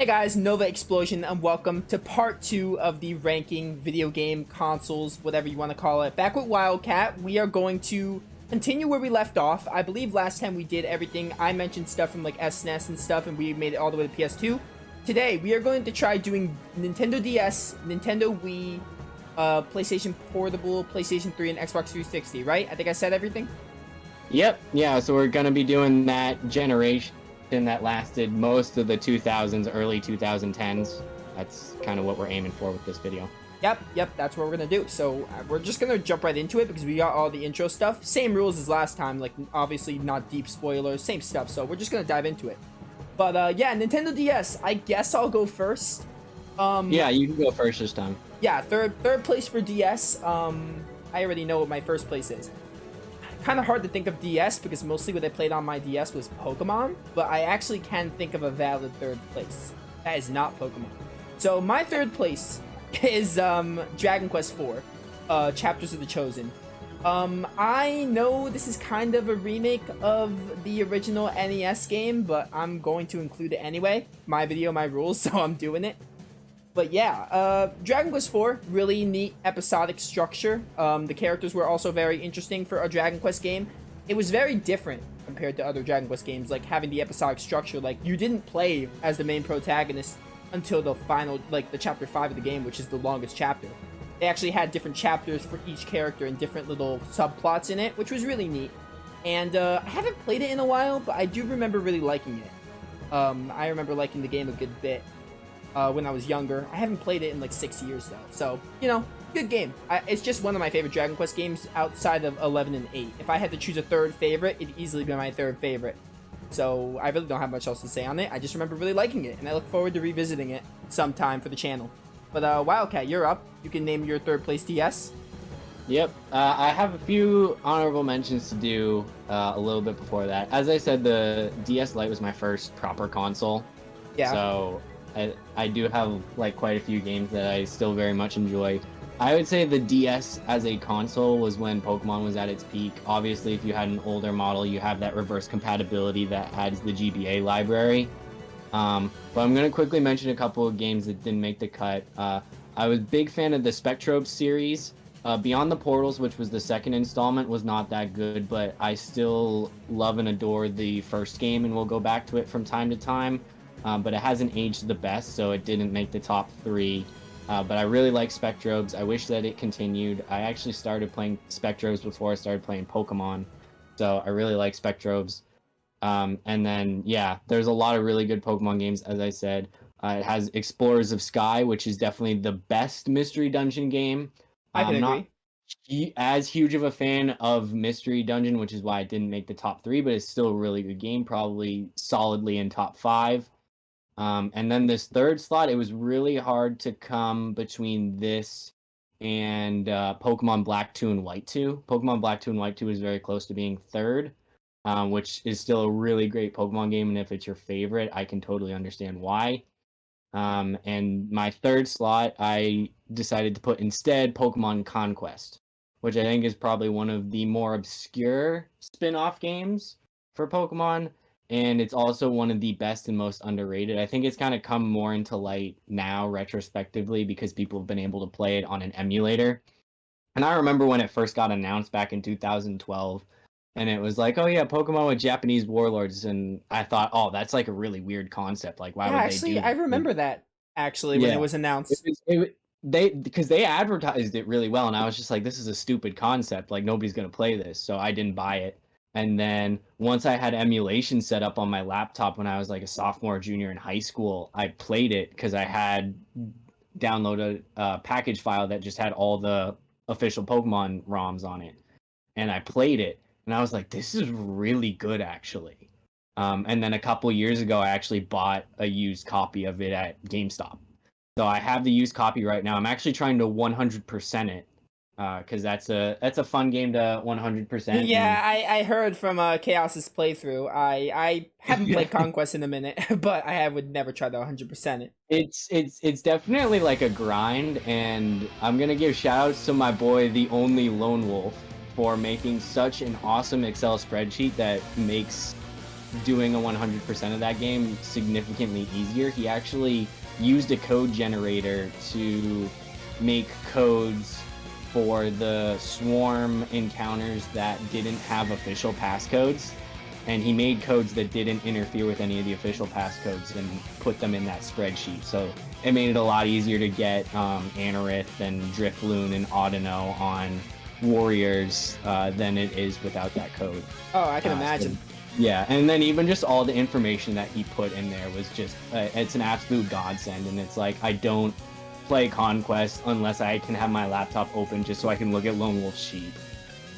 Hey guys, Novaexplosion, and welcome to part 2 of the ranking video game consoles, whatever you want to call it. Back with Wildcat, we are going to continue where we left off. I believe last time we did everything. I mentioned stuff from like SNES and stuff, and we made it all the way to PS2. Today, we are going to try doing Nintendo DS, Nintendo Wii, PlayStation Portable, PlayStation 3, and Xbox 360, right? I think I said everything? Yep, yeah, so we're going to be doing that generation that lasted most of the 2000s, early 2010s. That's kind of what we're aiming for with this video. Yep, that's what we're gonna do. So we're just gonna jump right into it because we got all the intro stuff. Same rules as last time, like obviously not deep spoilers, same stuff. So we're just gonna dive into it. But yeah, Nintendo DS, I guess I'll go first. Yeah, you can go first this time. Yeah, third place for DS. I already know what my first place is. Kind of hard to think of DS because mostly what I played on my DS was Pokemon, but I actually can think of a valid third place. That is not Pokemon. So my third place is Dragon Quest IV, Chapters of the Chosen. I know this is kind of a remake of the original NES game, but I'm going to include it anyway. My video, my rules, so I'm doing it. But yeah, Dragon Quest IV, really neat episodic structure. The characters were also very interesting for a Dragon Quest game. It was very different compared to other Dragon Quest games, like having the episodic structure. Like, you didn't play as the main protagonist until the final, like the chapter 5 of the game, which is the longest chapter. They actually had different chapters for each character and different little subplots in it, which was really neat. And I haven't played it in a while, but I do remember really liking it. I remember liking the game a good bit. When I was younger. I haven't played it in like 6 years though, so you know, good game. It's just one of my favorite Dragon Quest games outside of 11 and 8. If I had to choose a third favorite, it'd easily be my third favorite. So I really don't have much else to say on it. I just remember really liking it, and I look forward to revisiting it sometime for the channel. But Wildcat, you're up. You can name your third place DS. Yep, I have a few honorable mentions to do a little bit before that. As I said, the DS Lite was my first proper console. Yeah. So I do have like quite a few games that I still very much enjoy. I would say the DS as a console was when Pokemon was at its peak. Obviously, if you had an older model, you have that reverse compatibility that adds the GBA library. But I'm going to quickly mention a couple of games that didn't make the cut. I was a big fan of the Spectrobes series. Beyond the Portals, which was the second installment, was not that good, but I still love and adore the first game, and we'll go back to it from time to time. But it hasn't aged the best, so it didn't make the top 3. But I really like Spectrobes. I wish that it continued. I actually started playing Spectrobes before I started playing Pokemon, so I really like Spectrobes. And then, yeah, there's a lot of really good Pokemon games, as I said. It has Explorers of Sky, which is definitely the best Mystery Dungeon game. I can I'm agree. not as huge of a fan of Mystery Dungeon, which is why it didn't make the top 3, but it's still a really good game, probably solidly in top 5. And then this third slot, it was really hard to come between this and Pokemon Black 2 and White 2. Pokemon Black 2 and White 2 is very close to being third, which is still a really great Pokemon game, and if it's your favorite, I can totally understand why. And my third slot, I decided to put instead Pokemon Conquest, which I think is probably one of the more obscure spin-off games for Pokemon. And it's also one of the best and most underrated. I think it's kind of come more into light now, retrospectively, because people have been able to play it on an emulator. And I remember when it first got announced back in 2012, and it was like, oh yeah, Pokemon with Japanese warlords. And I thought, oh, that's like a really weird concept. Like, why Yeah, would they actually, do I that? remember that actually when Yeah. it was announced. Because they advertised it really well, and I was just like, this is a stupid concept. Like, nobody's going to play this. So I didn't buy it. And then once I had emulation set up on my laptop when I was like a sophomore or junior in high school, I played it because I had downloaded a package file that just had all the official Pokemon ROMs on it. And I played it, and I was like, this is really good, actually. And then a couple years ago, I actually bought a used copy of it at GameStop. So I have the used copy right now. I'm actually trying to 100% it. Because that's a fun game to 100%. Yeah, I heard from Chaos's playthrough. I haven't played Conquest in a minute, but would never try to 100% it. It's definitely like a grind, and I'm gonna give shoutouts to my boy, the only Lone Wolf, for making such an awesome Excel spreadsheet that makes doing a 100% of that game significantly easier. He actually used a code generator to make codes for the swarm encounters that didn't have official passcodes, and he made codes that didn't interfere with any of the official passcodes and put them in that spreadsheet. So it made it a lot easier to get Anorith and Drifloon and Audino on warriors than it is without that code. Oh, I can imagine. So, yeah, and then even just all the information that he put in there was just, it's an absolute godsend. And it's like, I don't play Conquest unless I can have my laptop open just so I can look at Lone Wolf's sheet.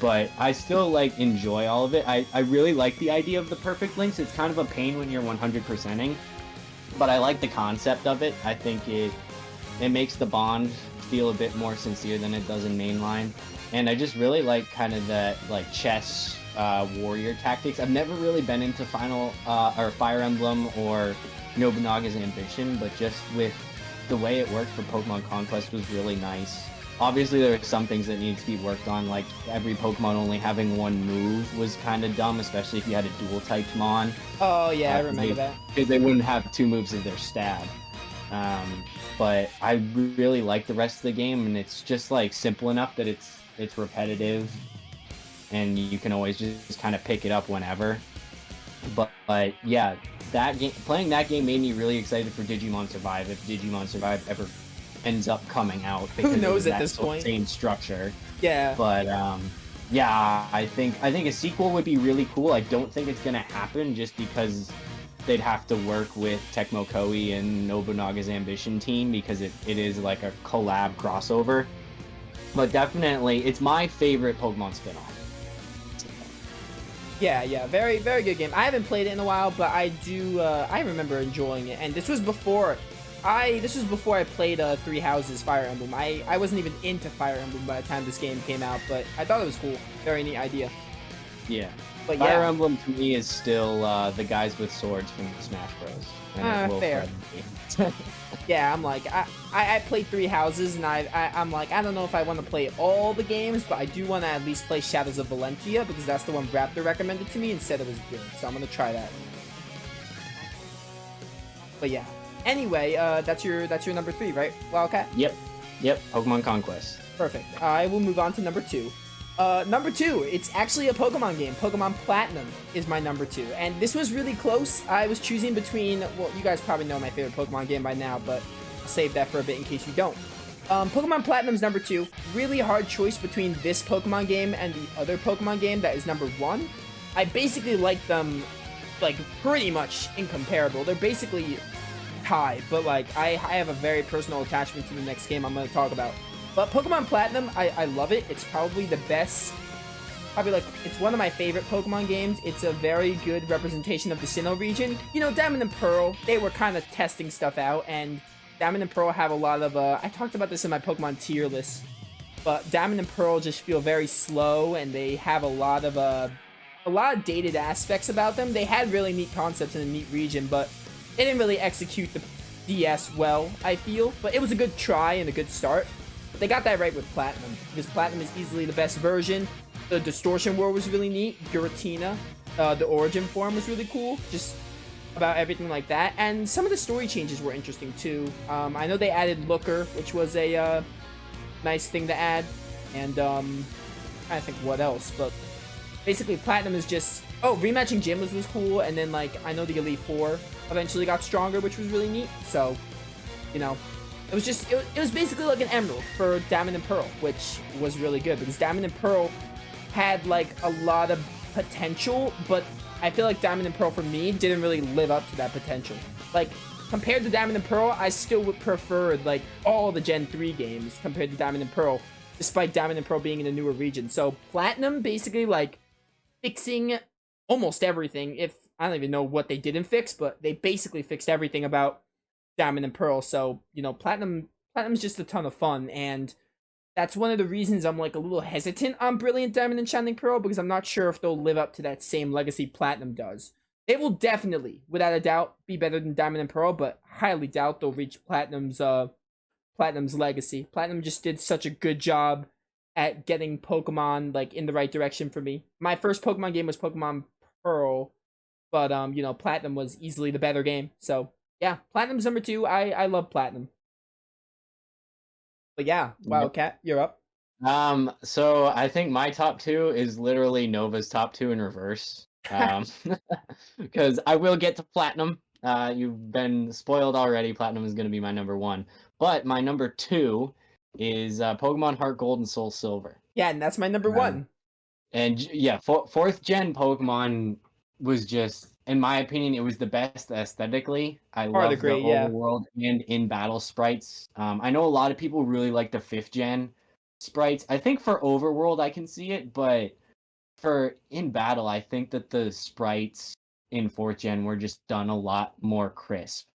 But I still, like, enjoy all of it. I really like the idea of the perfect links. It's kind of a pain when you're 100%ing, but I like the concept of it. I think it makes the bond feel a bit more sincere than it does in mainline. And I just really like kind of the, like, chess warrior tactics. I've never really been into or Fire Emblem or Nobunaga's Ambition, but just with the way it worked for Pokemon Conquest was really nice. Obviously, there are some things that need to be worked on, like every Pokemon only having one move was kind of dumb, especially if you had a dual-typed Mon. Oh, yeah, I remember that. Because they wouldn't have 2 moves of their stab. But I really like the rest of the game, and it's just, like, simple enough that it's repetitive, and you can always just kind of pick it up whenever. But yeah, playing that game made me really excited for Digimon Survive, if Digimon Survive ever ends up coming out. Who knows at this point? Same structure. Yeah. But yeah, I think a sequel would be really cool. I don't think it's gonna happen just because they'd have to work with Tecmo Koei and Nobunaga's Ambition team, because it is like a collab crossover. But definitely, it's my favorite Pokemon spin-off. Yeah, very, very good game. I haven't played it in a while, but I remember enjoying it. And this was before I played Three Houses Fire Emblem. I wasn't even into Fire Emblem by the time this game came out, but I thought it was cool. Very neat idea. Yeah. But Fire Emblem to me is still the guys with swords from Smash Bros. And fair. Yeah, I'm like, I played Three Houses, and I'm like, I don't know if I want to play all the games, but I do want to at least play Shadows of Valentia, because that's the one Raptor recommended to me and said it was good, so I'm going to try that. But yeah. Anyway, that's your number 3, right, Wildcat? Yep, Pokemon Conquest. Perfect. I will move on to number 2. Number 2, it's actually a Pokemon game. Pokemon Platinum is my number 2. And this was really close. I was choosing between, well, you guys probably know my favorite Pokemon game by now, but I'll save that for a bit in case you don't. Pokemon Platinum's number 2. Really hard choice between this Pokemon game and the other Pokemon game that is number 1. I basically like them, like, pretty much incomparable. They're basically tied, but, like, I have a very personal attachment to the next game I'm going to talk about. But Pokemon Platinum, I love it. It's probably the best, it's one of my favorite Pokemon games. It's a very good representation of the Sinnoh region. You know, Diamond and Pearl, they were kind of testing stuff out, and Diamond and Pearl have a lot of, I talked about this in my Pokemon tier list, but Diamond and Pearl just feel very slow, and they have a lot of dated aspects about them. They had really neat concepts in a neat region, but they didn't really execute the DS well, I feel. But it was a good try and a good start. They got that right with Platinum, because Platinum is easily the best version. The Distortion World was really neat. Giratina, the origin form was really cool. Just about everything like that. And some of the story changes were interesting too. I know they added Looker, which was a nice thing to add. And I think what else, but basically Platinum is just, oh, rematching gym was cool. And then, like, I know the Elite Four eventually got stronger, which was really neat. So, you know, it was just, it was basically like an Emerald for Diamond and Pearl, which was really good, because Diamond and Pearl had, like, a lot of potential, but I feel like Diamond and Pearl, for me, didn't really live up to that potential. Like, compared to Diamond and Pearl, I still would prefer, like, all the Gen 3 games compared to Diamond and Pearl, despite Diamond and Pearl being in a newer region. So, Platinum, basically, like, fixing almost everything. If, I don't even know what they didn't fix, but they basically fixed everything about Diamond and Pearl. So, you know, Platinum's just a ton of fun, and that's one of the reasons I'm, like, a little hesitant on Brilliant Diamond and Shining Pearl, because I'm not sure if they'll live up to that same legacy Platinum does. They will definitely, without a doubt, be better than Diamond and Pearl, but highly doubt they'll reach Platinum's legacy. Platinum just did such a good job at getting Pokemon, like, in the right direction for me. My first Pokemon game was Pokemon Pearl, but Platinum was easily the better game. So yeah, Platinum's number 2. I love Platinum. But yeah, Yep. Wildcat, you're up. So I think my top two is literally Nova's top two in reverse. Because I will get to Platinum. You've been spoiled already. Platinum is going to be my number one. But my number two is Pokemon Heart Gold and Soul Silver. Yeah, and that's my number Um, 1. and yeah, fourth gen Pokemon was just, in my opinion, it was the best aesthetically. I Hard love the agree, yeah. overworld and in battle sprites. I know a lot of people really like the fifth gen sprites. I think for overworld I can see it, but for in battle, I think that the sprites in fourth gen were just done a lot more crisp.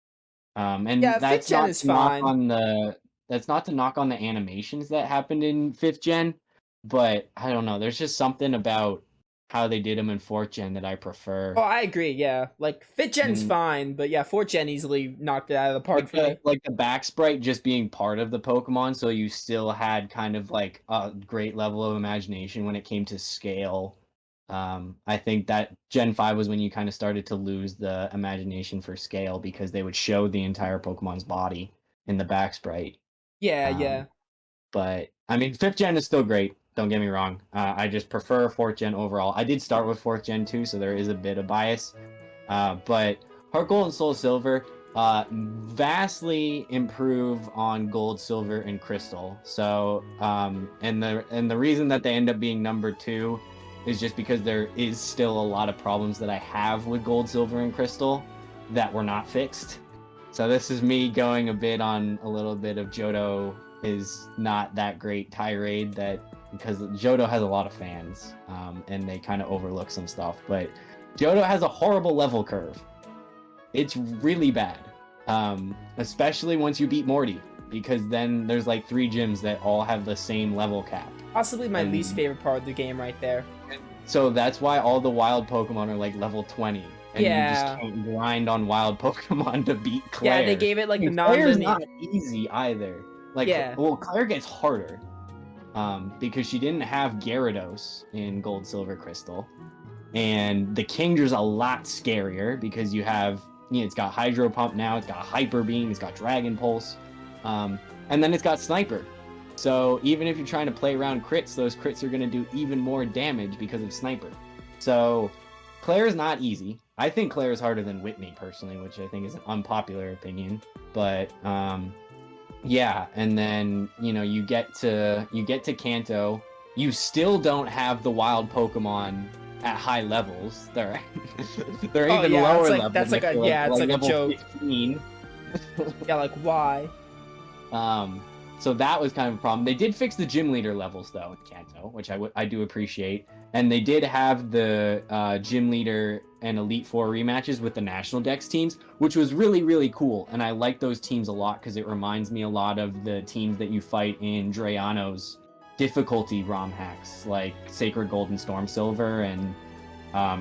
And Yeah, 5th that's gen not is to knock fine. on the animations that happened in fifth gen, but I don't know. There's just something about how they did them in fourth gen that I Oh, prefer. I agree, yeah. Like 5th gen's And fine, but yeah, 4th gen easily knocked it out of the park for me. like the back sprite just being part of the Pokemon, so you still had kind of like a great level of imagination when it came to scale. I think that Gen 5 was when you kind of started to lose the imagination for scale because they would show the entire Pokemon's body in the back sprite. Yeah, Um, yeah. but I mean, fifth gen is still great. Don't get me wrong. I just prefer fourth gen overall. I did start with fourth gen too, so there is a bit of bias. But Heart Gold and Soul Silver vastly improve on Gold, Silver, and Crystal. So, and the reason that they end up being number two is just because there is still a lot of problems that I have with Gold, Silver, and Crystal that were not fixed. So this is me going a bit on a little bit of Johto is not that great tirade that because Johto has a lot of fans, and they kind of overlook some stuff. But Johto has a horrible level curve. It's really bad, especially once you beat Morty, because then there's like 3 gyms that all have the same level cap. Possibly my least And favorite part of the game right there. so that's why all the wild Pokemon are like level 20, and you just Yeah. can't grind on wild Pokemon to beat Yeah, they Claire. gave it like the And Claire's non-linear. not easy either. Like, Yeah. well, Claire gets harder, because she didn't have Gyarados in Gold, Silver, Crystal, and the Kingdra's a lot scarier because you have, it's got Hydro Pump now, it's got Hyper Beam, it's got Dragon Pulse, and then it's got Sniper. So even if you're trying to play around crits, those crits are going to do even more damage because of Sniper. So Claire is not easy. I think Claire is harder than Whitney personally, which I think is an unpopular opinion. But yeah, and then you get to Kanto. You still don't have the wild Pokemon at high levels. They're Oh even yeah, lower that's level. like a yeah, it's like like a level joke. 15. Yeah, like why? So that was kind of a problem. They did fix the gym leader levels though in Kanto, which I do appreciate. And they did have the gym leader and Elite Four rematches with the National Dex teams, which was really, really cool. And I like those teams a lot because it reminds me a lot of the teams that you fight in Drayano's difficulty ROM hacks, like Sacred Gold and Storm Silver and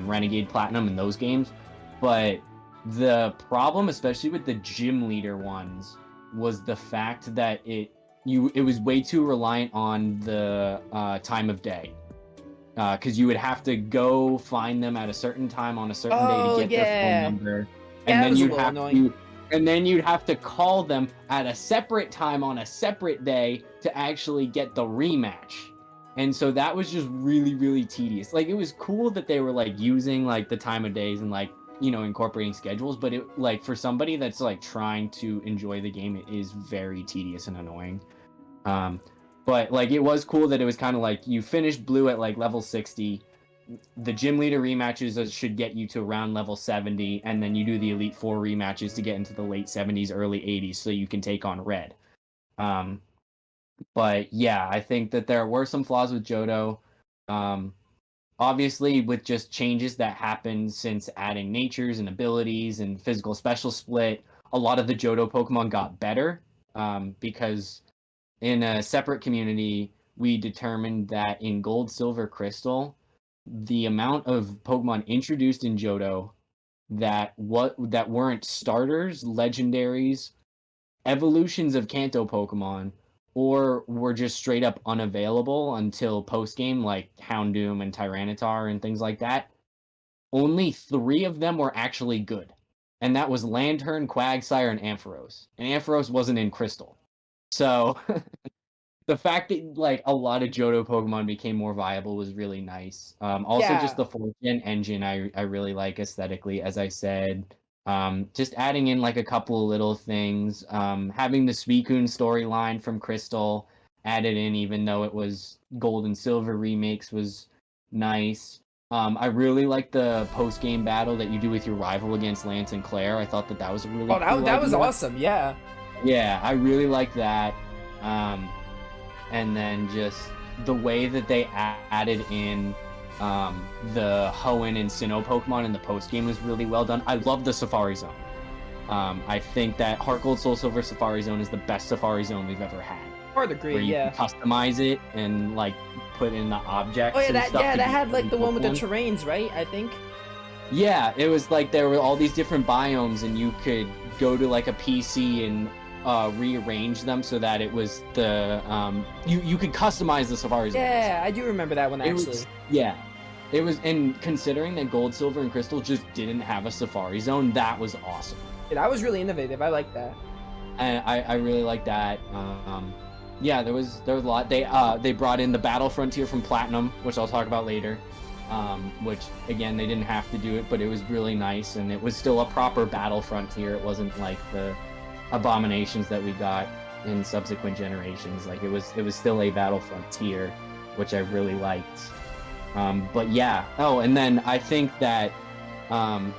Renegade Platinum in those games. But the problem, especially with the gym leader ones, was the fact that it was way too reliant on the time of day, because you would have to go find them at a certain time on a certain day to Oh get their phone yeah. number, Yeah, and that then was a you'd little have annoying. to call them at a separate time on a separate day to actually get the rematch. And so that was just really, really tedious. Like, it was cool that they were like using like the time of days and like incorporating schedules, but it, like, for somebody that's like trying to enjoy the game, it is very tedious and annoying. But like, it was cool that it was kind of like you finished blue at like level 60, the gym leader rematches should get you to around level 70, and then you do the Elite Four rematches to get into the late 70s, early 80s, so you can take on red. But yeah, I think that there were some flaws with Johto. Um, Obviously, with just changes that happened since adding natures and abilities and physical special split, a lot of the Johto Pokemon got better, because in a separate community, we determined that in Gold, Silver, Crystal, the amount of Pokemon introduced in Johto that weren't starters, legendaries, evolutions of Kanto Pokemon, or were just straight up unavailable until post game, like Houndoom and Tyranitar and things like that. only 3 of them were actually good. And that was Lantern, Quagsire, and Ampharos. And Ampharos wasn't in Crystal. So the fact that like a lot of Johto Pokemon became more viable was really nice. Also, Yeah. just the 4th gen engine I really like aesthetically, as I said. Just adding in like a couple of little things. Having the Suicune storyline from Crystal added in, even though it was Gold and Silver remakes, was nice. I really like the post game battle that you do with your rival against Lance and Claire. I thought that was a really Oh, cool that was idea. awesome. Yeah. Yeah, I really like that. And then just the way that they added in the Hoenn and Sinnoh Pokemon in the post game was really well done. I love the Safari Zone. I think that Heart Gold Soul Silver Safari Zone is the best Safari Zone we've ever had. Hard agree. Where you Yeah. can customize it and like put in the objects. Oh yeah, and that stuff to had get like the one with the Pokemon. terrains, right? I think. Yeah, it was like there were all these different biomes, and you could go to like a PC and rearrange them so that it was the you could customize the Safari Zone. Yeah, I do remember that one actually. It was, and considering that Gold, Silver, and Crystal just didn't have a Safari Zone, that was awesome. Yeah, that was really innovative. I like that. And I really like that. Yeah, there was a lot. They brought in the Battle Frontier from Platinum, which I'll talk about later. Which again, they didn't have to do it, but it was really nice, and it was still a proper Battle Frontier. It wasn't like the abominations that we got in subsequent generations. Like it was still a Battle Frontier, which I really liked. But yeah. Oh, and then I think that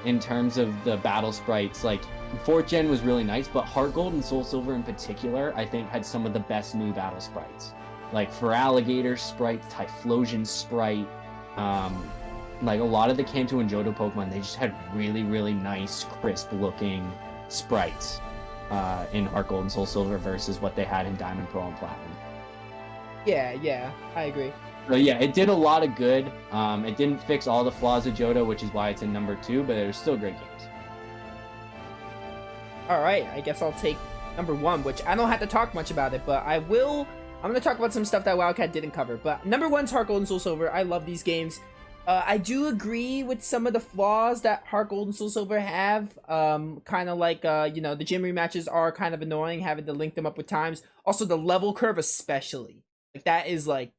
in terms of the battle sprites, like 4th gen was really nice, but Heart Gold and Soul Silver in particular, I think had some of the best new battle sprites. Like for Alligator sprite, Typhlosion sprite, like a lot of the Kanto and Johto Pokemon, they just had really, really nice, crisp looking sprites in Heart Gold and Soul Silver versus what they had in Diamond, Pearl, and Platinum. Yeah, I agree. So yeah, it did a lot of good. It didn't fix all the flaws of Johto, which is why it's in number 2, but it was still great games. All right, I guess I'll take number 1, which I don't have to talk much about it, but I will. I'm gonna talk about some stuff that Wildcat didn't cover. But number 1's Heart Gold and Soul Silver. I love these games. I do agree with some of the flaws that Heart Gold and Soul Silver have. Kind of like you know, the gym rematches are kind of annoying, having to link them up with times. Also, the level curve, especially, like that is like.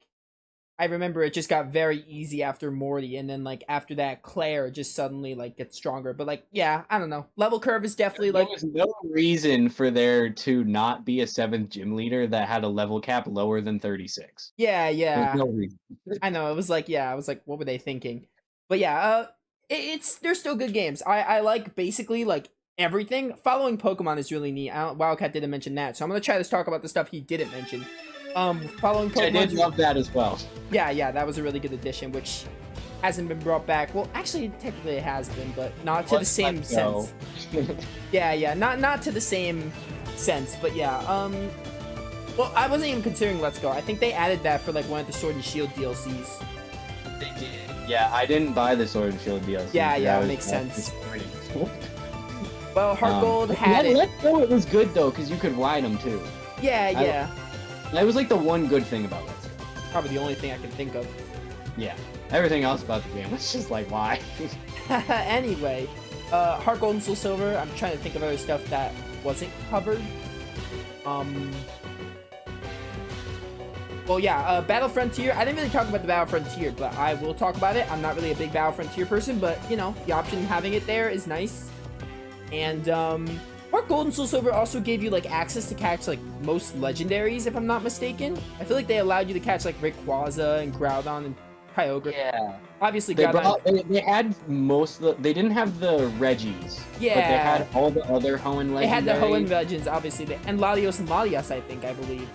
I remember it just got very easy after Morty, and then like after that, Claire just suddenly like gets stronger. But like, yeah, I don't know. Level curve is definitely like. There was no reason for there to not be a 7th gym leader that had a level cap lower than 36. Yeah. There's no reason. I know. It was like, yeah, I was like, what were they thinking? But yeah, they're still good games. I like basically like everything. Following Pokemon is really neat. Wildcat didn't mention that, so I'm gonna try to talk about the stuff he didn't mention. Following Pokemon. I did love that as well. Yeah, that was a really good addition, which hasn't been brought back. Well, actually, technically it has been, but not to the same sense. Yeah, not to the same sense, but yeah. Well, I wasn't even considering Let's Go. I think they added that for like one of the Sword and Shield DLCs. They did. Yeah, I didn't buy the Sword and Shield DLC. Yeah, it makes sense. Well, Heart Gold had it. Let's Go, it was good though, because you could ride them too. Yeah. That was like the one good thing about Let's Go. Probably the only thing I can think of. Yeah. Everything else about the game was just like, why? Anyway, Heart Gold and Soul Silver, I'm trying to think of other stuff that wasn't covered. Well, yeah, Battle Frontier. I didn't really talk about the Battle Frontier, but I will talk about it. I'm not really a big Battle Frontier person, but, you know, the option of having it there is nice. And, Heart Gold and Soul Silver also gave you, like, access to catch, like, most legendaries, if I'm not mistaken. I feel like they allowed you to catch, like, Rayquaza and Groudon and Kyogre. Yeah. Obviously, They Groudon. they had most of the... They didn't have the Reggies. Yeah. But they had all the other Hoenn legendaries. They had the Hoenn legends, obviously. And Latios and Latias, I think, I believe.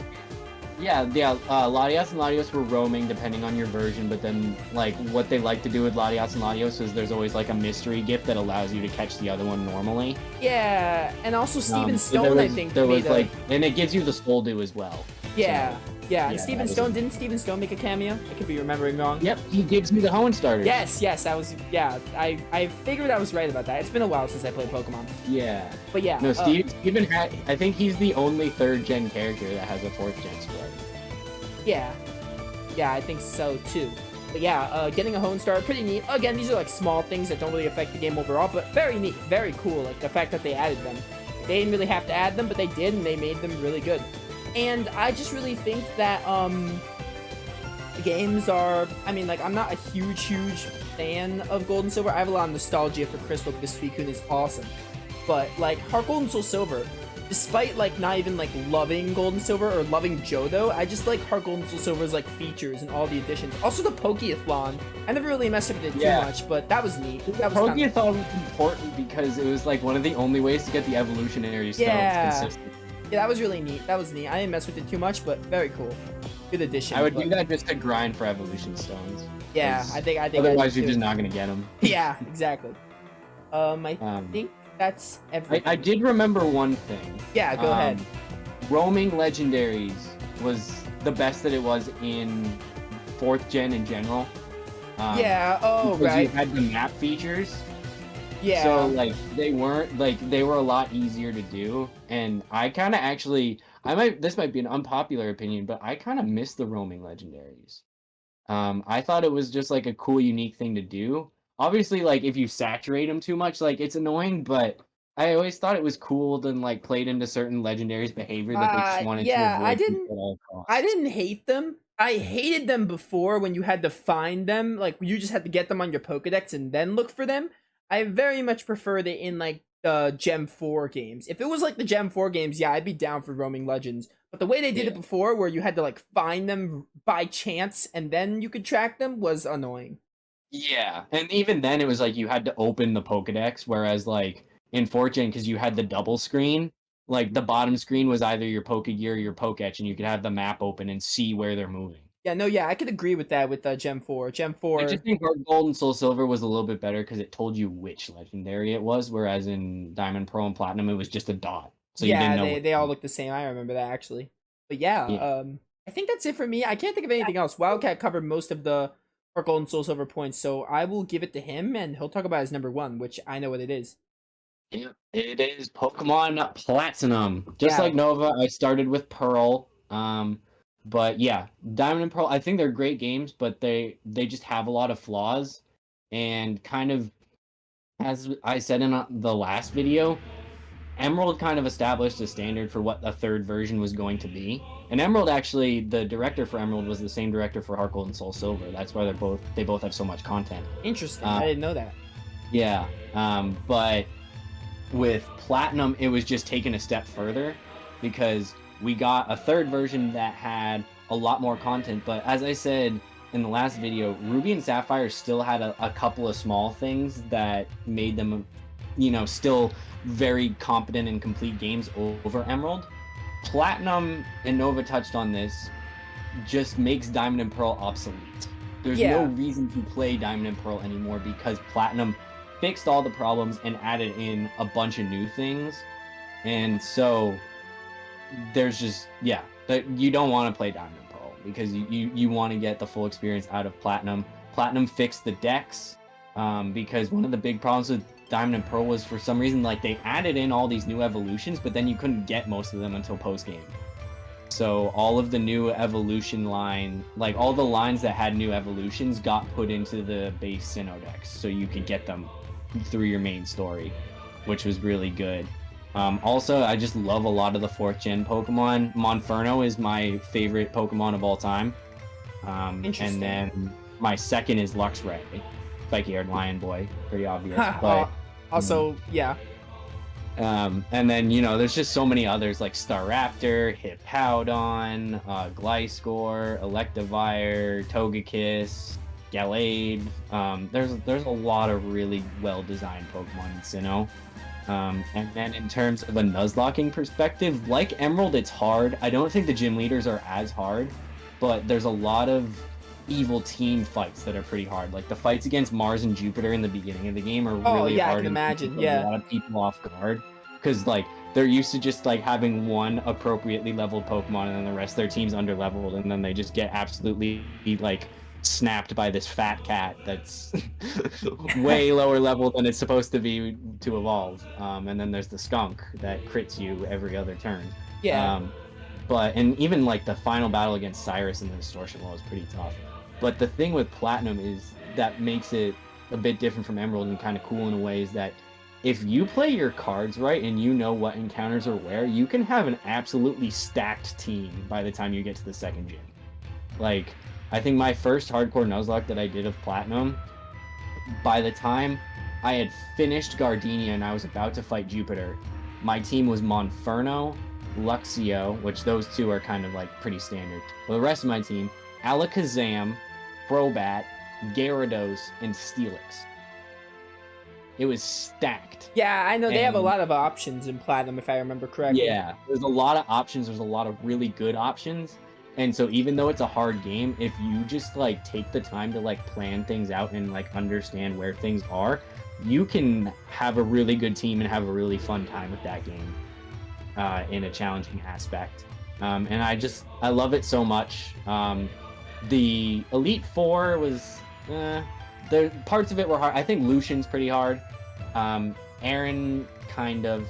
Yeah, Latias and Latios were roaming depending on your version, but then, like, what they like to do with Latias and Latios is there's always, like, a mystery gift that allows you to catch the other one normally. Yeah, and also Steven So Stone, I think, there was, made a... like, and it gives you the Soul Dew as well. Yeah, So, and yeah, Steven that was Stone, a- didn't Steven Stone make a cameo? I could be remembering wrong. Yep, he gives me the Hoenn starters. Yes, that was, yeah, I figured I was right about that. It's been a while since I played Pokemon. Yeah. But yeah. No, Steven had... I think he's the only 3rd-gen character that has a 4th-gen sprite. Yeah, I think so, too. But yeah, getting a hone star, pretty neat. Again, these are like small things that don't really affect the game overall, but very neat, very cool. Like the fact that they added them. They didn't really have to add them, but they did, and they made them really good. And I just really think that the games are, I mean, like, I'm not a huge fan of Gold and Silver. I have a lot of nostalgia for Crystal because Suicune is awesome. But like Heart Gold and Soul Silver, despite like not even like loving Gold and Silver or loving Johto, I just like Heart Gold and Soul Silver's like features and all the additions. Also the Pokeathlon. I never really messed with it too much, but that was neat. That was Pokeathlon was important because it was like one of the only ways to get the evolutionary stones consistent. Yeah, that was really neat. That was neat. I didn't mess with it too much, but very cool. Good addition. I would do that just to grind for evolution stones. Yeah, I think. Otherwise, you're just not gonna get them. Yeah, exactly. I think that's everything. I did remember one thing. Yeah, go ahead. Roaming legendaries was the best that it was in 4th gen in general. Yeah. Oh, because right. you had the map features. Yeah. So like they were a lot easier to do, and I kind of actually this might be an unpopular opinion, but I kind of miss the roaming legendaries. I thought it was just like a cool, unique thing to do. Obviously, like if you saturate them too much, like it's annoying, but I always thought it was cool to like played into certain legendaries' behavior that they just wanted to avoid at all costs. I didn't hate them. I hated them before when you had to find them, like you just had to get them on your Pokedex and then look for them. I very much preferred it in like the Gem 4 games. If it was like the Gem 4 games, yeah, I'd be down for roaming legends. But the way they did it before, where you had to like find them by chance and then you could track them, was annoying. Yeah, and even then it was like you had to open the Pokedex, whereas like in 4th gen, because you had the double screen, like the bottom screen was either your Pokegear or your Pokétch, and you could have the map open and see where they're moving. Yeah, no, yeah, I could agree with that with Gem 4. Gem 4... I just think Heart Gold and Soul Silver was a little bit better because it told you which legendary it was, whereas in Diamond, Pearl, and Platinum, it was just a dot. So you didn't know they all look the same. I remember that, actually. But yeah, I think that's it for me. I can't think of anything else. Wildcat covered most of the Heart Gold and Soul Silver points, so I will give it to him, and he'll talk about his number 1, which I know what it is. Yeah, it is Pokemon Platinum. Just like Nova, I started with Pearl. But yeah, Diamond and Pearl, I think they're great games, but they just have a lot of flaws. And kind of, as I said in the last video, Emerald kind of established a standard for what a third version was going to be. And Emerald, actually, the director for Emerald was the same director for Heart Gold and Soul Silver. That's why they both have so much content. Interesting. I didn't know that. Yeah, but with Platinum, it was just taken a step further because we got a third version that had a lot more content. But as I said in the last video, Ruby and Sapphire still had a couple of small things that made them, still very competent and complete games over Emerald. Platinum, and Nova touched on this, just makes Diamond and Pearl obsolete. There's no reason to play Diamond and Pearl anymore because Platinum fixed all the problems and added in a bunch of new things. And so there's just, that you don't want to play Diamond and Pearl because you want to get the full experience out of Platinum. Platinum fixed the decks because one of the big problems with Diamond and Pearl was, for some reason, like they added in all these new evolutions, but then you couldn't get most of them until post-game. So all of the new evolution line, like all the lines that had new evolutions, got put into the base Sinnoh decks, so you could get them through your main story, which was really good. Also, I just love a lot of the 4th gen Pokemon. Monferno is my favorite Pokemon of all time. And then my second is Luxray, spiky-haired lion boy, pretty obvious. But also, and then, there's just so many others like Staraptor, Hippowdon, Gliscor, Electivire, Togekiss, Gallade. There's a lot of really well-designed Pokemon in Sinnoh. And then in terms of a Nuzlocking perspective, like Emerald, it's hard. I don't think the gym leaders are as hard, but there's a lot of evil team fights that are pretty hard. Like the fights against Mars and Jupiter in the beginning of the game are really hard. I can imagine. A lot of people off guard because like they're used to just like having one appropriately leveled Pokemon and then the rest of their team's underleveled, and then they just get absolutely like snapped by this fat cat that's way lower level than it's supposed to be to evolve. And then there's the skunk that crits you every other turn. And even like the final battle against Cyrus in the Distortion Wall is pretty tough. But the thing with Platinum is that makes it a bit different from Emerald and kind of cool in a way is that if you play your cards right and you know what encounters are where, you can have an absolutely stacked team by the time you get to the second gym. Like, I think my first hardcore Nuzlocke that I did of Platinum, by the time I had finished Gardenia and I was about to fight Jupiter, my team was Monferno, Luxio, which those two are kind of like pretty standard. But the rest of my team, Alakazam, Crobat, Gyarados, and Steelix. It was stacked. Yeah, I know they have a And lot of options in Platinum, if I remember correctly. yeah, there's a lot of options. There's a lot of really good options. And so even though it's a hard game, if you just like take the time to like plan things out and like understand where things are, you can have a really good team and have a really fun time with that game in a challenging aspect. And I love it so much. The Elite Four was, the parts of it were hard. I think Lucian's pretty hard. Aaron kind of.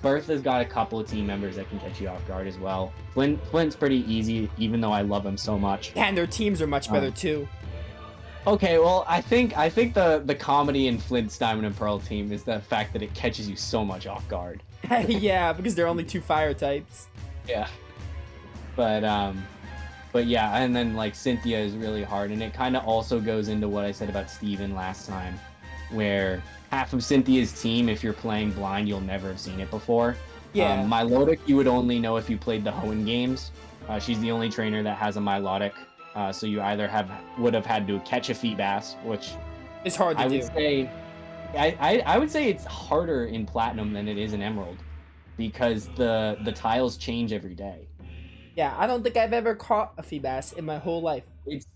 Bertha's got a couple of team members that can catch you off guard as well. Flint's pretty easy, even though I love him so much. And their teams are much better too. Okay, well, I think the comedy in Flint's Diamond and Pearl team is the fact that it catches you so much off guard. Yeah, because they're only 2 fire types. Yeah. But yeah, and then like Cynthia is really hard, and it kind of also goes into what I said about Steven last time, where half of Cynthia's team, if you're playing blind, you'll never have seen it before. Yeah. Milotic, you would only know if you played the Hoenn games. She's the only trainer that has a Milotic, so you either would have had to catch a Feetbass, which it's hard to do. I would say it's harder in Platinum than it is in Emerald, because the tiles change every day. Yeah, I don't think I've ever caught a Feetbass in my whole life.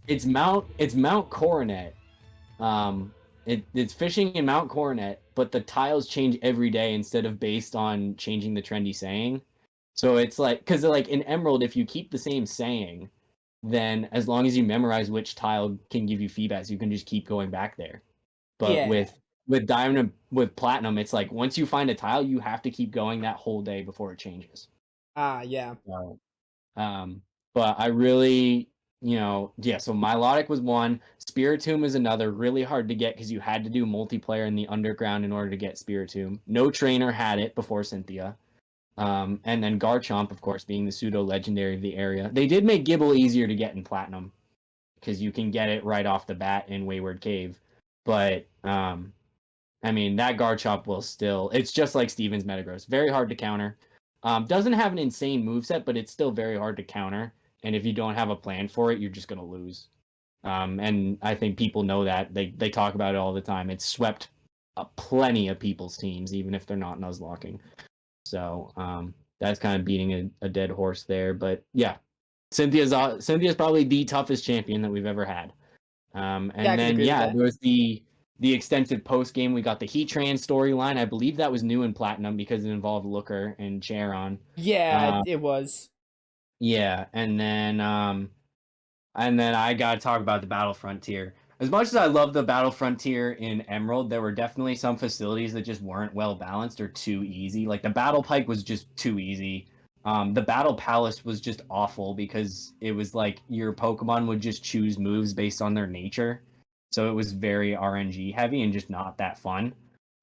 It's Mount Coronet. It's fishing in Mount Coronet, but the tiles change every day instead of based on changing the trendy saying. So it's like, because like in Emerald, if you keep the same saying, then as long as you memorize which tile can give you feedback, you can just keep going back there. But Yeah. with Diamond and with Platinum, it's like once you find a tile, you have to keep going that whole day before it changes. Yeah. So, but I really, yeah, so Milotic was one. Spiritomb is another, really hard to get because you had to do multiplayer in the underground in order to get Spiritomb. No trainer had it before Cynthia. And then Garchomp, of course, being the pseudo-legendary of the area. They did make Gibble easier to get in Platinum because you can get it right off the bat in Wayward Cave. But, I mean, that Garchomp will still... It's just like Steven's Metagross. Very hard to counter. Doesn't have an insane moveset, but it's still very hard to counter. And if you don't have a plan for it, you're just going to lose. And I think people know that. They talk about it all the time. It's swept plenty of people's teams, even if they're not Nuzlocking. So that's kind of beating a dead horse there. But yeah, Cynthia's probably the toughest champion that we've ever had. And then, there was the extensive post game. We got the Heatran storyline. I believe that was new in Platinum because it involved Looker and Charon. Yeah, it was. Yeah, and then I gotta talk about the Battle Frontier. As much as I love the Battle Frontier in Emerald, there were definitely some facilities that just weren't well balanced or too easy. Like the Battle Pike was just too easy. The Battle Palace was just awful because it was like your Pokemon would just choose moves based on their nature. So it was very RNG heavy and just not that fun.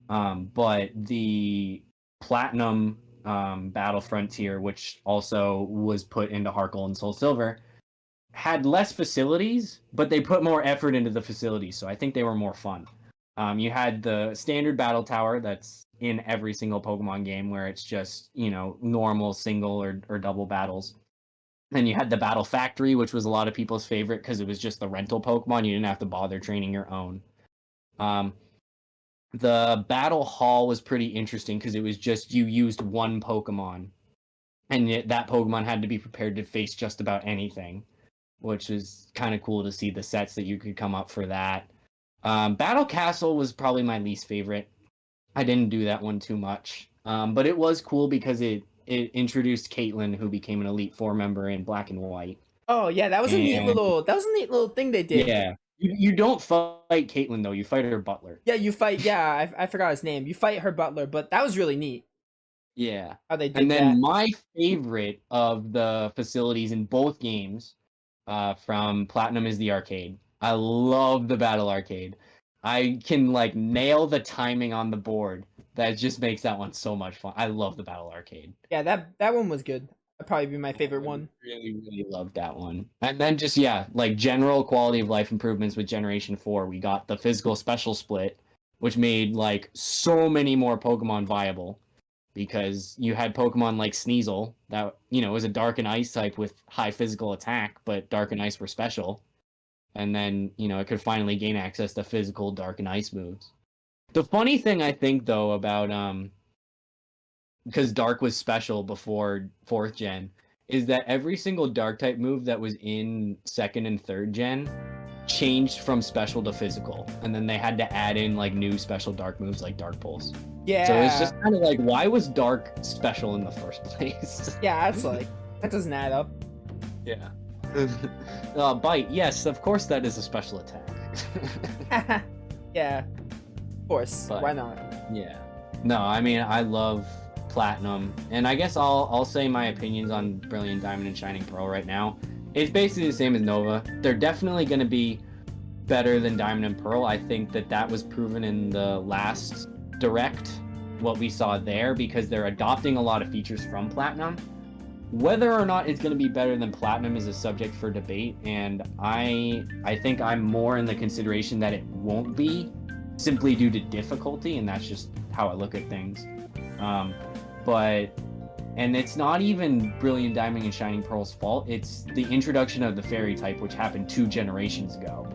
But the Platinum Battle Frontier, which also was put into Heart Gold and Soul Silver, had less facilities, but they put more effort into the facilities, so I think they were more fun. You had the standard battle tower that's in every single Pokemon game where it's just, normal single or double battles. Then you had the Battle Factory, which was a lot of people's favorite because it was just the rental Pokemon. You didn't have to bother training your own. The Battle Hall was pretty interesting because it was just you used one Pokemon, and that Pokemon had to be prepared to face just about anything, which is kind of cool to see the sets that you could come up for that. Battle Castle was probably my least favorite. I didn't do that one too much, but it was cool because it introduced Caitlyn, who became an Elite Four member in Black and White. Oh yeah, that was a neat little thing they did. Yeah, you don't fight Caitlyn though; you fight her butler. Yeah, you fight. Yeah, I forgot his name. You fight her butler, but that was really neat. Yeah, how they did and then that. my favorite of the facilities in both games from Platinum is the arcade. I love the battle arcade. I can like nail the timing on the board. That just makes that one so much fun. I love the battle arcade. Yeah, that one was good. That'd probably be my favorite I one. really, really loved that one. And then just yeah, like general quality of life improvements with Generation 4. We got the physical special split, which made like so many more Pokemon viable. Because you had Pokemon like Sneasel that was a Dark and Ice type with high physical attack, but Dark and Ice were special, and then it could finally gain access to physical Dark and Ice moves. The funny thing I think though about because Dark was special before 4th gen, is that every single Dark type move that was in 2nd and 3rd gen changed from special to physical, and then they had to add in like new special Dark moves like Dark Pulse. Yeah. So it's just kind of like, why was Dark special in the first place? Yeah, that's like that doesn't add up. Yeah. Bite. Yes, of course that is a special attack. Yeah, of course. But, why not? Yeah. No, I mean I love Platinum, and I guess I'll say my opinions on Brilliant Diamond and Shining Pearl right now. It's basically the same as Nova. They're definitely going to be better than Diamond and Pearl. I think that was proven in the last Direct, what we saw there, because they're adopting a lot of features from Platinum. Whether or not it's going to be better than Platinum is a subject for debate, and I think I'm more in the consideration that it won't be, simply due to difficulty, and that's just how I look at things. And it's not even Brilliant Diamond and Shining Pearl's fault. It's the introduction of the Fairy type, which happened 2 generations ago,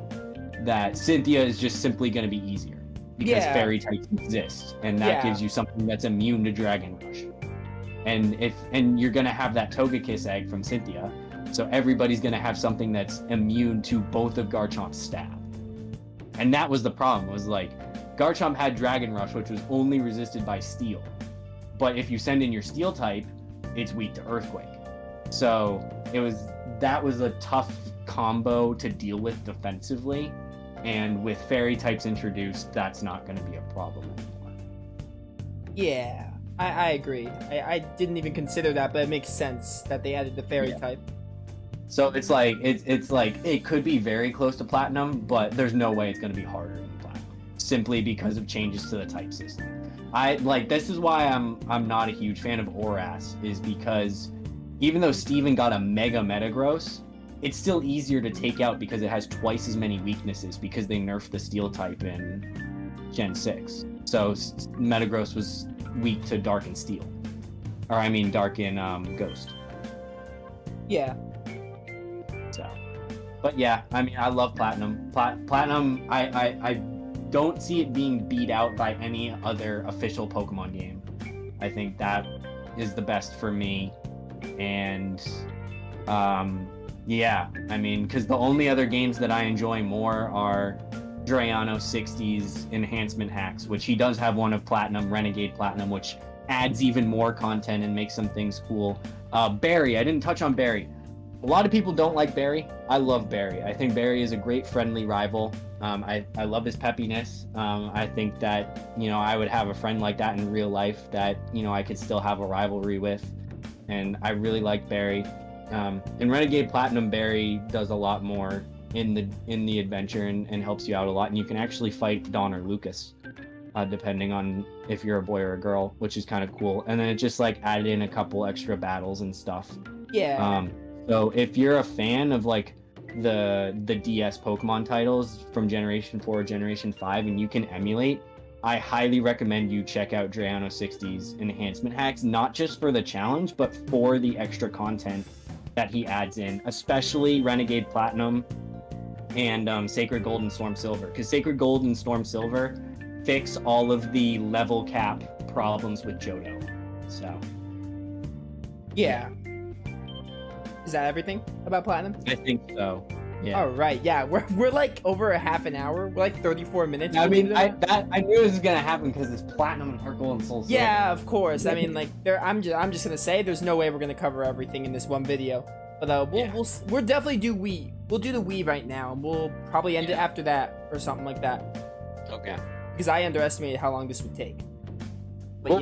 that Cynthia is just simply going to be easier. Because Fairy types exist, and that gives you something that's immune to Dragon Rush. And you're gonna have that Togekiss egg from Cynthia, so everybody's gonna have something that's immune to both of Garchomp's stab. And that was the problem, was like Garchomp had Dragon Rush, which was only resisted by Steel. But if you send in your Steel type, it's weak to Earthquake. So that was a tough combo to deal with defensively. And with Fairy types introduced, that's not going to be a problem anymore. Yeah, I agree. I didn't even consider that, but it makes sense that they added the Fairy type. So it's like it could be very close to Platinum, but there's no way it's going to be harder than Platinum, simply because of changes to the type system. This is why I'm not a huge fan of Oras, is because even though Steven got a Mega Metagross, it's still easier to take out because it has twice as many weaknesses, because they nerfed the Steel type in Gen 6. So Metagross was weak to Dark and Steel. Or I mean Dark and Ghost. Yeah. So, but yeah, I mean I love Platinum. Platinum, I don't see it being beat out by any other official Pokemon game. I think that is the best for me. And yeah, I mean, because the only other games that I enjoy more are Drayano 60's enhancement hacks, which he does have one of Platinum, Renegade Platinum, which adds even more content and makes some things cool. Barry, I didn't touch on Barry. A lot of people don't like Barry. I love Barry. I think Barry is a great friendly rival. I love his peppiness. I think that, I would have a friend like that in real life that, I could still have a rivalry with. And I really like Barry. In Renegade Platinum, Barry does a lot more in the adventure and helps you out a lot, and you can actually fight Dawn or Lucas, depending on if you're a boy or a girl, which is kind of cool. And then it just like added in a couple extra battles and stuff. Yeah. So if you're a fan of like the DS Pokemon titles from Generation 4 or Generation 5 and you can emulate, I highly recommend you check out Drayano 60's enhancement hacks, not just for the challenge, but for the extra content that he adds in, especially Renegade Platinum and Sacred Gold and Storm Silver, because Sacred Gold and Storm Silver fix all of the level cap problems with Johto. So yeah. Is that everything about Platinum? I think so. Yeah. All right. Yeah, we're like over a half an hour. We're like 34 minutes. I mean, I knew this was gonna happen because it's Platinum and Heart Gold and Soul Silver. Yeah, of course. I mean, like, I'm just gonna say there's no way we're gonna cover everything in this one video. But we'll definitely do Wii. We'll do the Wii right now, and we'll probably end it after that or something like that. Okay. Because I underestimated how long this would take. But Well,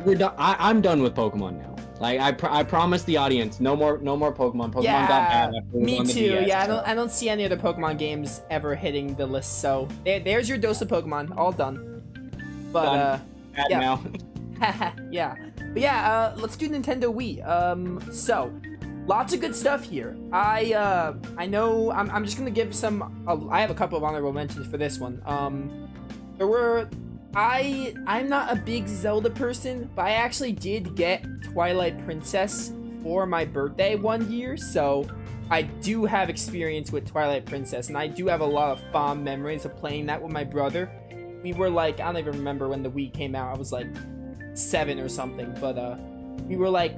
we're done. I'm done with Pokemon now. Like I promised the audience, no more Pokemon. Pokemon Yeah, got bad after it was me on the too. DS, Yeah, so. I don't see any other Pokemon games ever hitting the list. So there's your dose of Pokemon, all done. But Done. Bad yeah. now. yeah. But yeah, let's do Nintendo Wii. So lots of good stuff here. I know I'm just gonna give some. I have a couple of honorable mentions for this one. There were. I'm not a big Zelda person, but I actually did get Twilight Princess for my birthday one year, so I do have experience with Twilight Princess, and I do have a lot of fond memories of playing that with my brother. We were like, I don't even remember when the Wii came out. I was like 7 or something, but we were like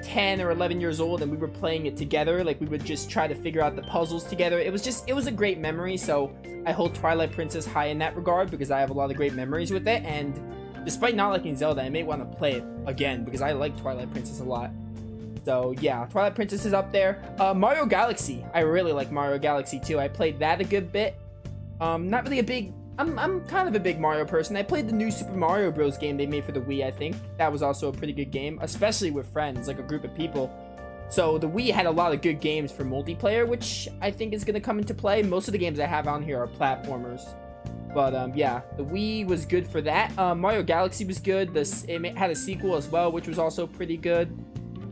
10 or 11 years old, and we were playing it together. Like, we would just try to figure out the puzzles together. It was a great memory, so I hold Twilight Princess high in that regard because I have a lot of great memories with it, and despite not liking Zelda, I may want to play it again because I like Twilight Princess a lot. So yeah, Twilight Princess is up there. Mario Galaxy, I really like Mario Galaxy too. I played that a good bit. Not really a big, I'm kind of a big Mario person. I played the new Super Mario Bros. Game they made for the Wii, I think. That was also a pretty good game, especially with friends, like a group of people. So the Wii had a lot of good games for multiplayer, which I think is going to come into play. Most of the games I have on here are platformers. But yeah, the Wii was good for that. Mario Galaxy was good. It had a sequel as well, which was also pretty good.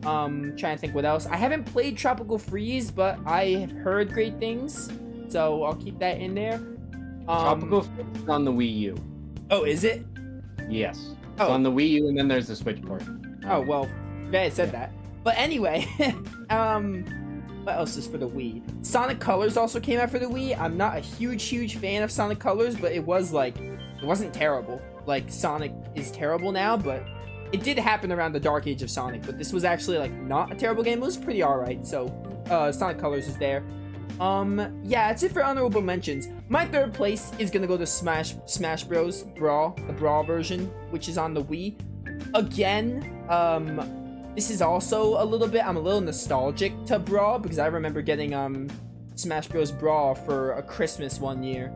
Trying to think what else. I haven't played Tropical Freeze, but I have heard great things. So I'll keep that in there. Tropical Freeze is on the Wii U. Oh, is it? Yes. It's Oh. on the Wii U, and then there's the Switch port. Oh, well, yeah, it said that. But anyway, what else is for the Wii? Sonic Colors also came out for the Wii. I'm not a huge fan of Sonic Colors, but it wasn't terrible. Like, Sonic is terrible now, but it did happen around the dark age of Sonic. But this was actually, like, not a terrible game. It was pretty alright, so Sonic Colors is there. Yeah, that's it for honorable mentions. My third place is gonna go to Smash Bros. Brawl, the Brawl version, which is on the Wii. Again, this is also a little bit, I'm a little nostalgic to Brawl because I remember getting Smash Bros. Brawl for a Christmas one year.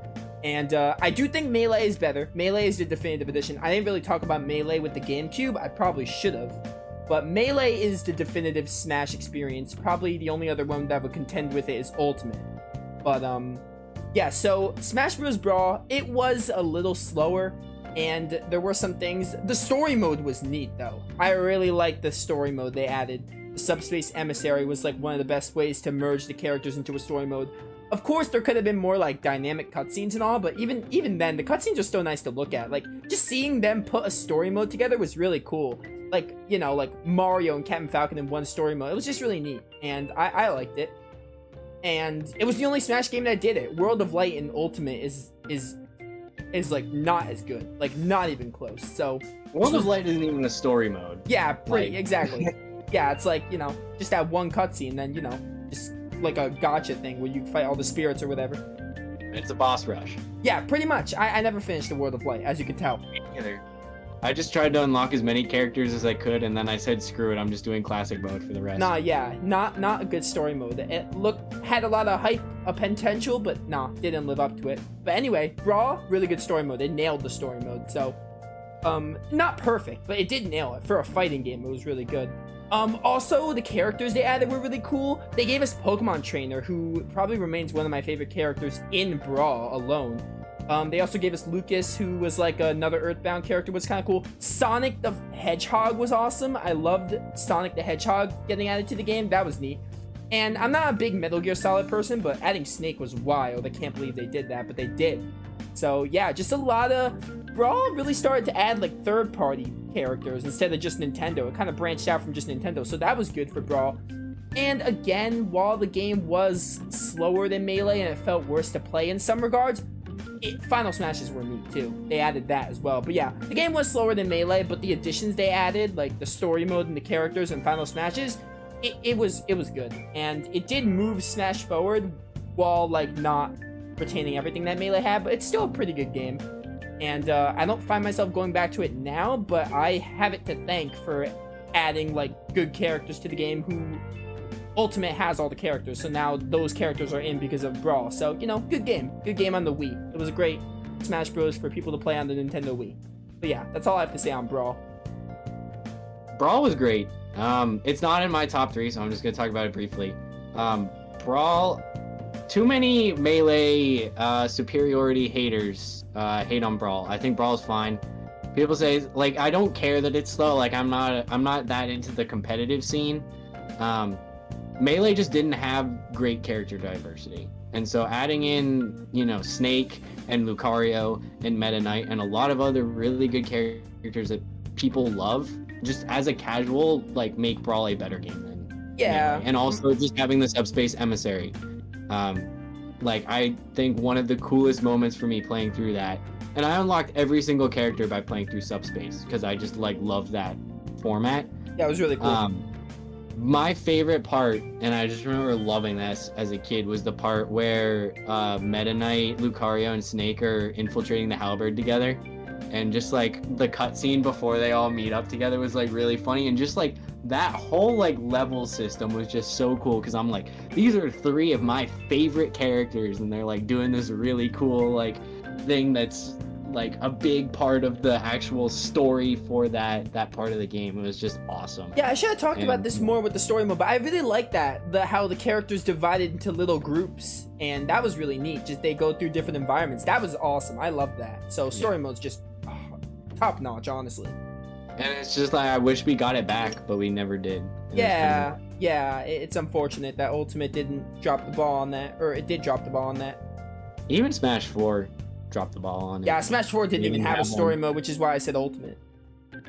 And I do think Melee is better. Melee is the definitive edition. I didn't really talk about Melee with the GameCube. I probably should have. But Melee is the definitive Smash experience. Probably the only other one that would contend with it is Ultimate. But yeah, so Smash Bros. Brawl, it was a little slower. And there were some things. The story mode was neat, though. I really liked the story mode they added. The Subspace Emissary was like one of the best ways to merge the characters into a story mode. Of course, there could have been more like dynamic cutscenes and all, but even then, the cutscenes are still nice to look at. Like, just seeing them put a story mode together was really cool. Like, you know, like Mario and Captain Falcon in one story mode. It was just really neat, and I liked it. And it was the only Smash game that did it. World of Light and Ultimate is like not as good, like not even close. So World of Light isn't even a story mode. yeah, Like- exactly. Yeah, it's like, you know, just that one cutscene, then, you know, just like a gotcha thing where you fight all the spirits or whatever. It's a boss rush. Yeah, pretty much. I never finished the World of Light, as you can tell. Either. I just tried to unlock as many characters as I could, and then I said, screw it, I'm just doing classic mode for the rest. Nah, yeah, not a good story mode. It had a lot of hype, a potential, but nah, didn't live up to it. But anyway, Brawl, really good story mode. They nailed the story mode, so not perfect, but it did nail it. For a fighting game, it was really good. Also, the characters they added were really cool. They gave us Pokemon Trainer, who probably remains one of my favorite characters in Brawl alone. They also gave us Lucas, who was like another Earthbound character, was kind of cool. Sonic the Hedgehog was awesome. I loved Sonic the Hedgehog getting added to the game. That was neat. And I'm not a big Metal Gear Solid person, but adding Snake was wild. I can't believe they did that, but they did. So yeah, just a lot of... Brawl really started to add like third-party characters instead of just Nintendo. It kind of branched out from just Nintendo, so that was good for Brawl. And again, while the game was slower than Melee and it felt worse to play in some regards, Final Smashes were neat too. They added that as well. But yeah, the game was slower than Melee, but the additions they added, like the story mode and the characters and Final Smashes, it was good. And it did move Smash forward while like not retaining everything that Melee had, but it's still a pretty good game. And I don't find myself going back to it now, but I have it to thank for adding like good characters to the game who Ultimate has all the characters, so now those characters are in because of Brawl. So, you know, good game on the Wii. It was a great Smash Bros. For people to play on the Nintendo Wii. But yeah, that's all I have to say on Brawl. Brawl was great. It's not in my top 3, so I'm just gonna talk about it briefly. Brawl. Too many melee superiority haters hate on Brawl. I think Brawl's fine. People say, like, I don't care that it's slow. Like, I'm not that into the competitive scene. Melee just didn't have great character diversity. And so adding in, Snake and Lucario and Meta Knight and a lot of other really good characters that people love, just as a casual, like, make Brawl a better game than Melee. And also just having the subspace emissary. I think one of the coolest moments for me playing through that, and I unlocked every single character by playing through subspace because I just loved that format. Yeah, it was really cool. My favorite part, and I just remember loving this as a kid, was the part where Meta Knight, Lucario, and Snake are infiltrating the Halberd together, and just the cutscene before they all meet up together was really funny, and just that whole level system was just so cool because I'm these are 3 of my favorite characters, and they're doing this really cool thing that's a big part of the actual story for that part of the game. It was just awesome. Yeah, I should have talked about this more with the story mode, but I really like that, how the characters divided into little groups, and that was really neat. Just they go through different environments. That was awesome. I love that. So story mode's just top notch, honestly. And it's just I wish we got it back, but we never did. Yeah, it's unfortunate that Ultimate didn't drop the ball on that, or it did drop the ball on that. Even Smash 4 dropped the ball on it. Yeah, Smash 4 didn't even have a story mode, which is why I said Ultimate.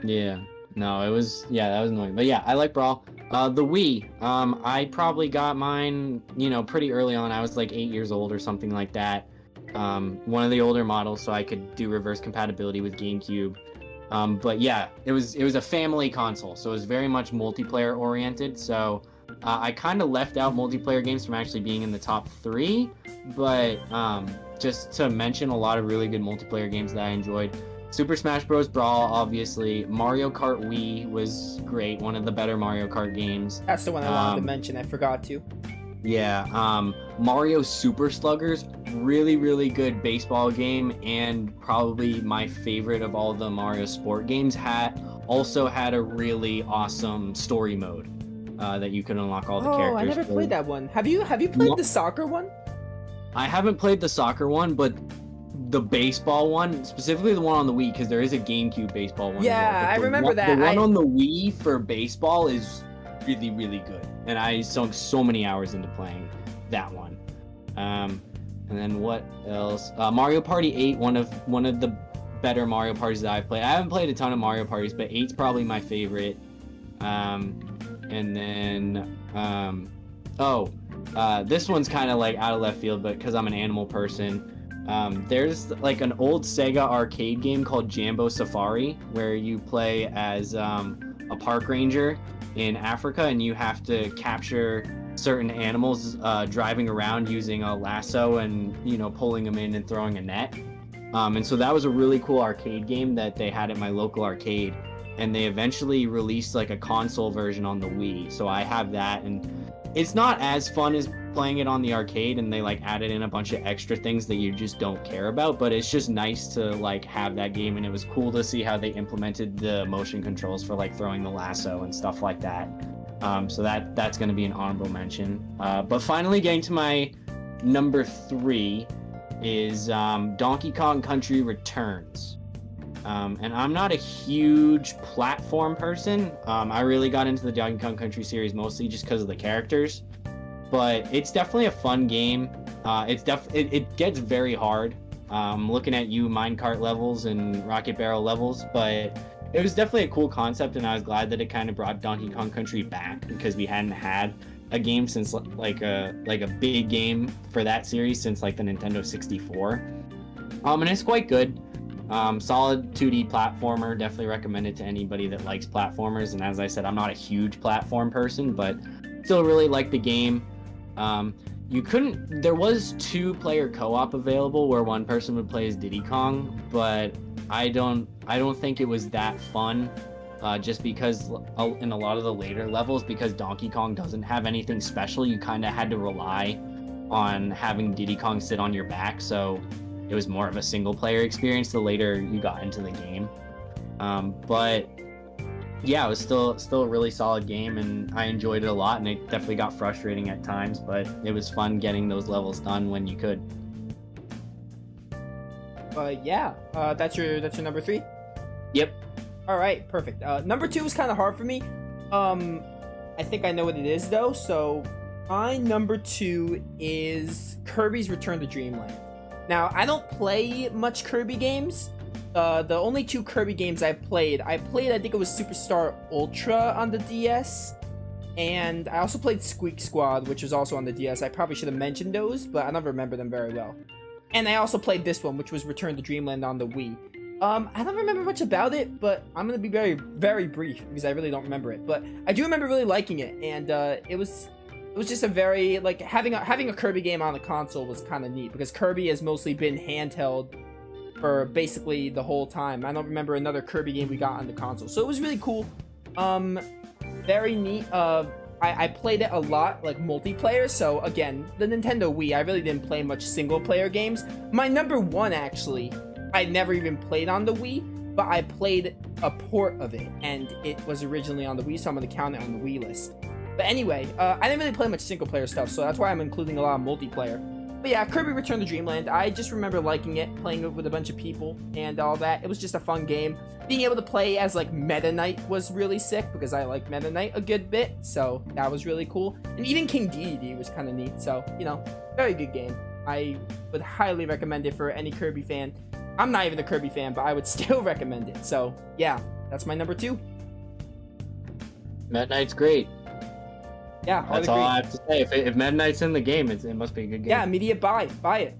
Yeah, no, it was, that was annoying. But yeah, I like Brawl. The Wii, I probably got mine, pretty early on. I was 8 years old or something like that. One of the older models, so I could do reverse compatibility with GameCube. But yeah, it was a family console, so it was very much multiplayer oriented. So I kind of left out multiplayer games from actually being in the top 3, but just to mention a lot of really good multiplayer games that I enjoyed. Super Smash Bros. Brawl, obviously. Mario Kart Wii was great, one of the better Mario Kart games. That's the one I wanted to mention, I forgot to. Yeah, Mario Super Sluggers, really, really good baseball game, and probably my favorite of all the Mario Sport games. Also had a really awesome story mode that you could unlock all the characters. Oh, I never played that one. Have you played the soccer one? I haven't played the soccer one, but the baseball one, specifically the one on the Wii, because there is a GameCube baseball one. Yeah, I remember that. The one on the Wii for baseball is really, really good, and I sunk so many hours into playing that one. And then what else? Mario Party 8, one of the better Mario parties that I've played. I haven't played a ton of Mario parties, but 8's probably my favorite. And then this one's kind of out of left field, but because I'm an animal person, there's an old Sega arcade game called Jambo Safari, where you play as a park ranger in Africa, and you have to capture certain animals driving around using a lasso and pulling them in and throwing a net. And so that was a really cool arcade game that they had at my local arcade, and they eventually released a console version on the Wii, so I have that, and it's not as fun as playing it on the arcade, and they added in a bunch of extra things that you just don't care about, but it's just nice to have that game, and it was cool to see how they implemented the motion controls for throwing the lasso and stuff like that. So that's going to be an honorable mention. But finally, getting to my number 3 is Donkey Kong Country Returns. And I'm not a huge platform person. I really got into the Donkey Kong Country series mostly just because of the characters, but it's definitely a fun game. It gets very hard. Looking at you minecart levels and rocket barrel levels, but it was definitely a cool concept, and I was glad that it kind of brought Donkey Kong Country back because we hadn't had a game since a big game for that series since the Nintendo 64. And it's quite good. Solid 2D platformer. Definitely recommend it to anybody that likes platformers. And as I said, I'm not a huge platform person, but still really like the game. There was 2-player co-op available where one person would play as Diddy Kong, but I don't think it was that fun. Just because in a lot of the later levels, because Donkey Kong doesn't have anything special, you kind of had to rely on having Diddy Kong sit on your back, so it was more of a single player experience the later you got into the game. But Yeah, it was still a really solid game, and I enjoyed it a lot. And it definitely got frustrating at times, but it was fun getting those levels done when you could. But yeah, that's your number three. Yep. All right, perfect. Number two was kind of hard for me. Um, I think I know what it is though. So my number two is Kirby's Return to Dreamland. Now I don't play much Kirby games. The only two Kirby games I played I think it was Superstar Ultra on the DS, and I also played Squeak Squad, which was also on the DS. I probably should have mentioned those, but I don't remember them very well. And I also played this one, which was Return to Dreamland on the Wii. I don't remember much about it, but I'm gonna be very, very brief because I really don't remember it. But I do remember really liking it, and it was just a very like having a Kirby game on the console was kind of neat because Kirby has mostly been handheld for basically the whole time. I don't remember another Kirby game we got on the console, so it was really cool. Very neat. I played it a lot, like multiplayer. So again, the Nintendo Wii, I really didn't play much single player games. My number one, actually, I never even played on the Wii, but I played a port of it, and it was originally on the Wii, so I'm gonna count it on the Wii list. But anyway, I didn't really play much single player stuff, so that's why I'm including a lot of multiplayer. But yeah, Kirby Return to Dreamland, I just remember liking it, playing it with a bunch of people, and all that. It was just a fun game. Being able to play as, like, Meta Knight was really sick, because I like Meta Knight a good bit, so that was really cool. And even King Dedede was kind of neat, so, you know, very good game. I would highly recommend it for any Kirby fan. I'm not even a Kirby fan, but I would still recommend it. So, yeah, that's my number two. Meta Knight's great. Yeah, That's all I have to say. If Meta Knight's in the game, it must be a good game. Yeah, immediate buy. Buy it.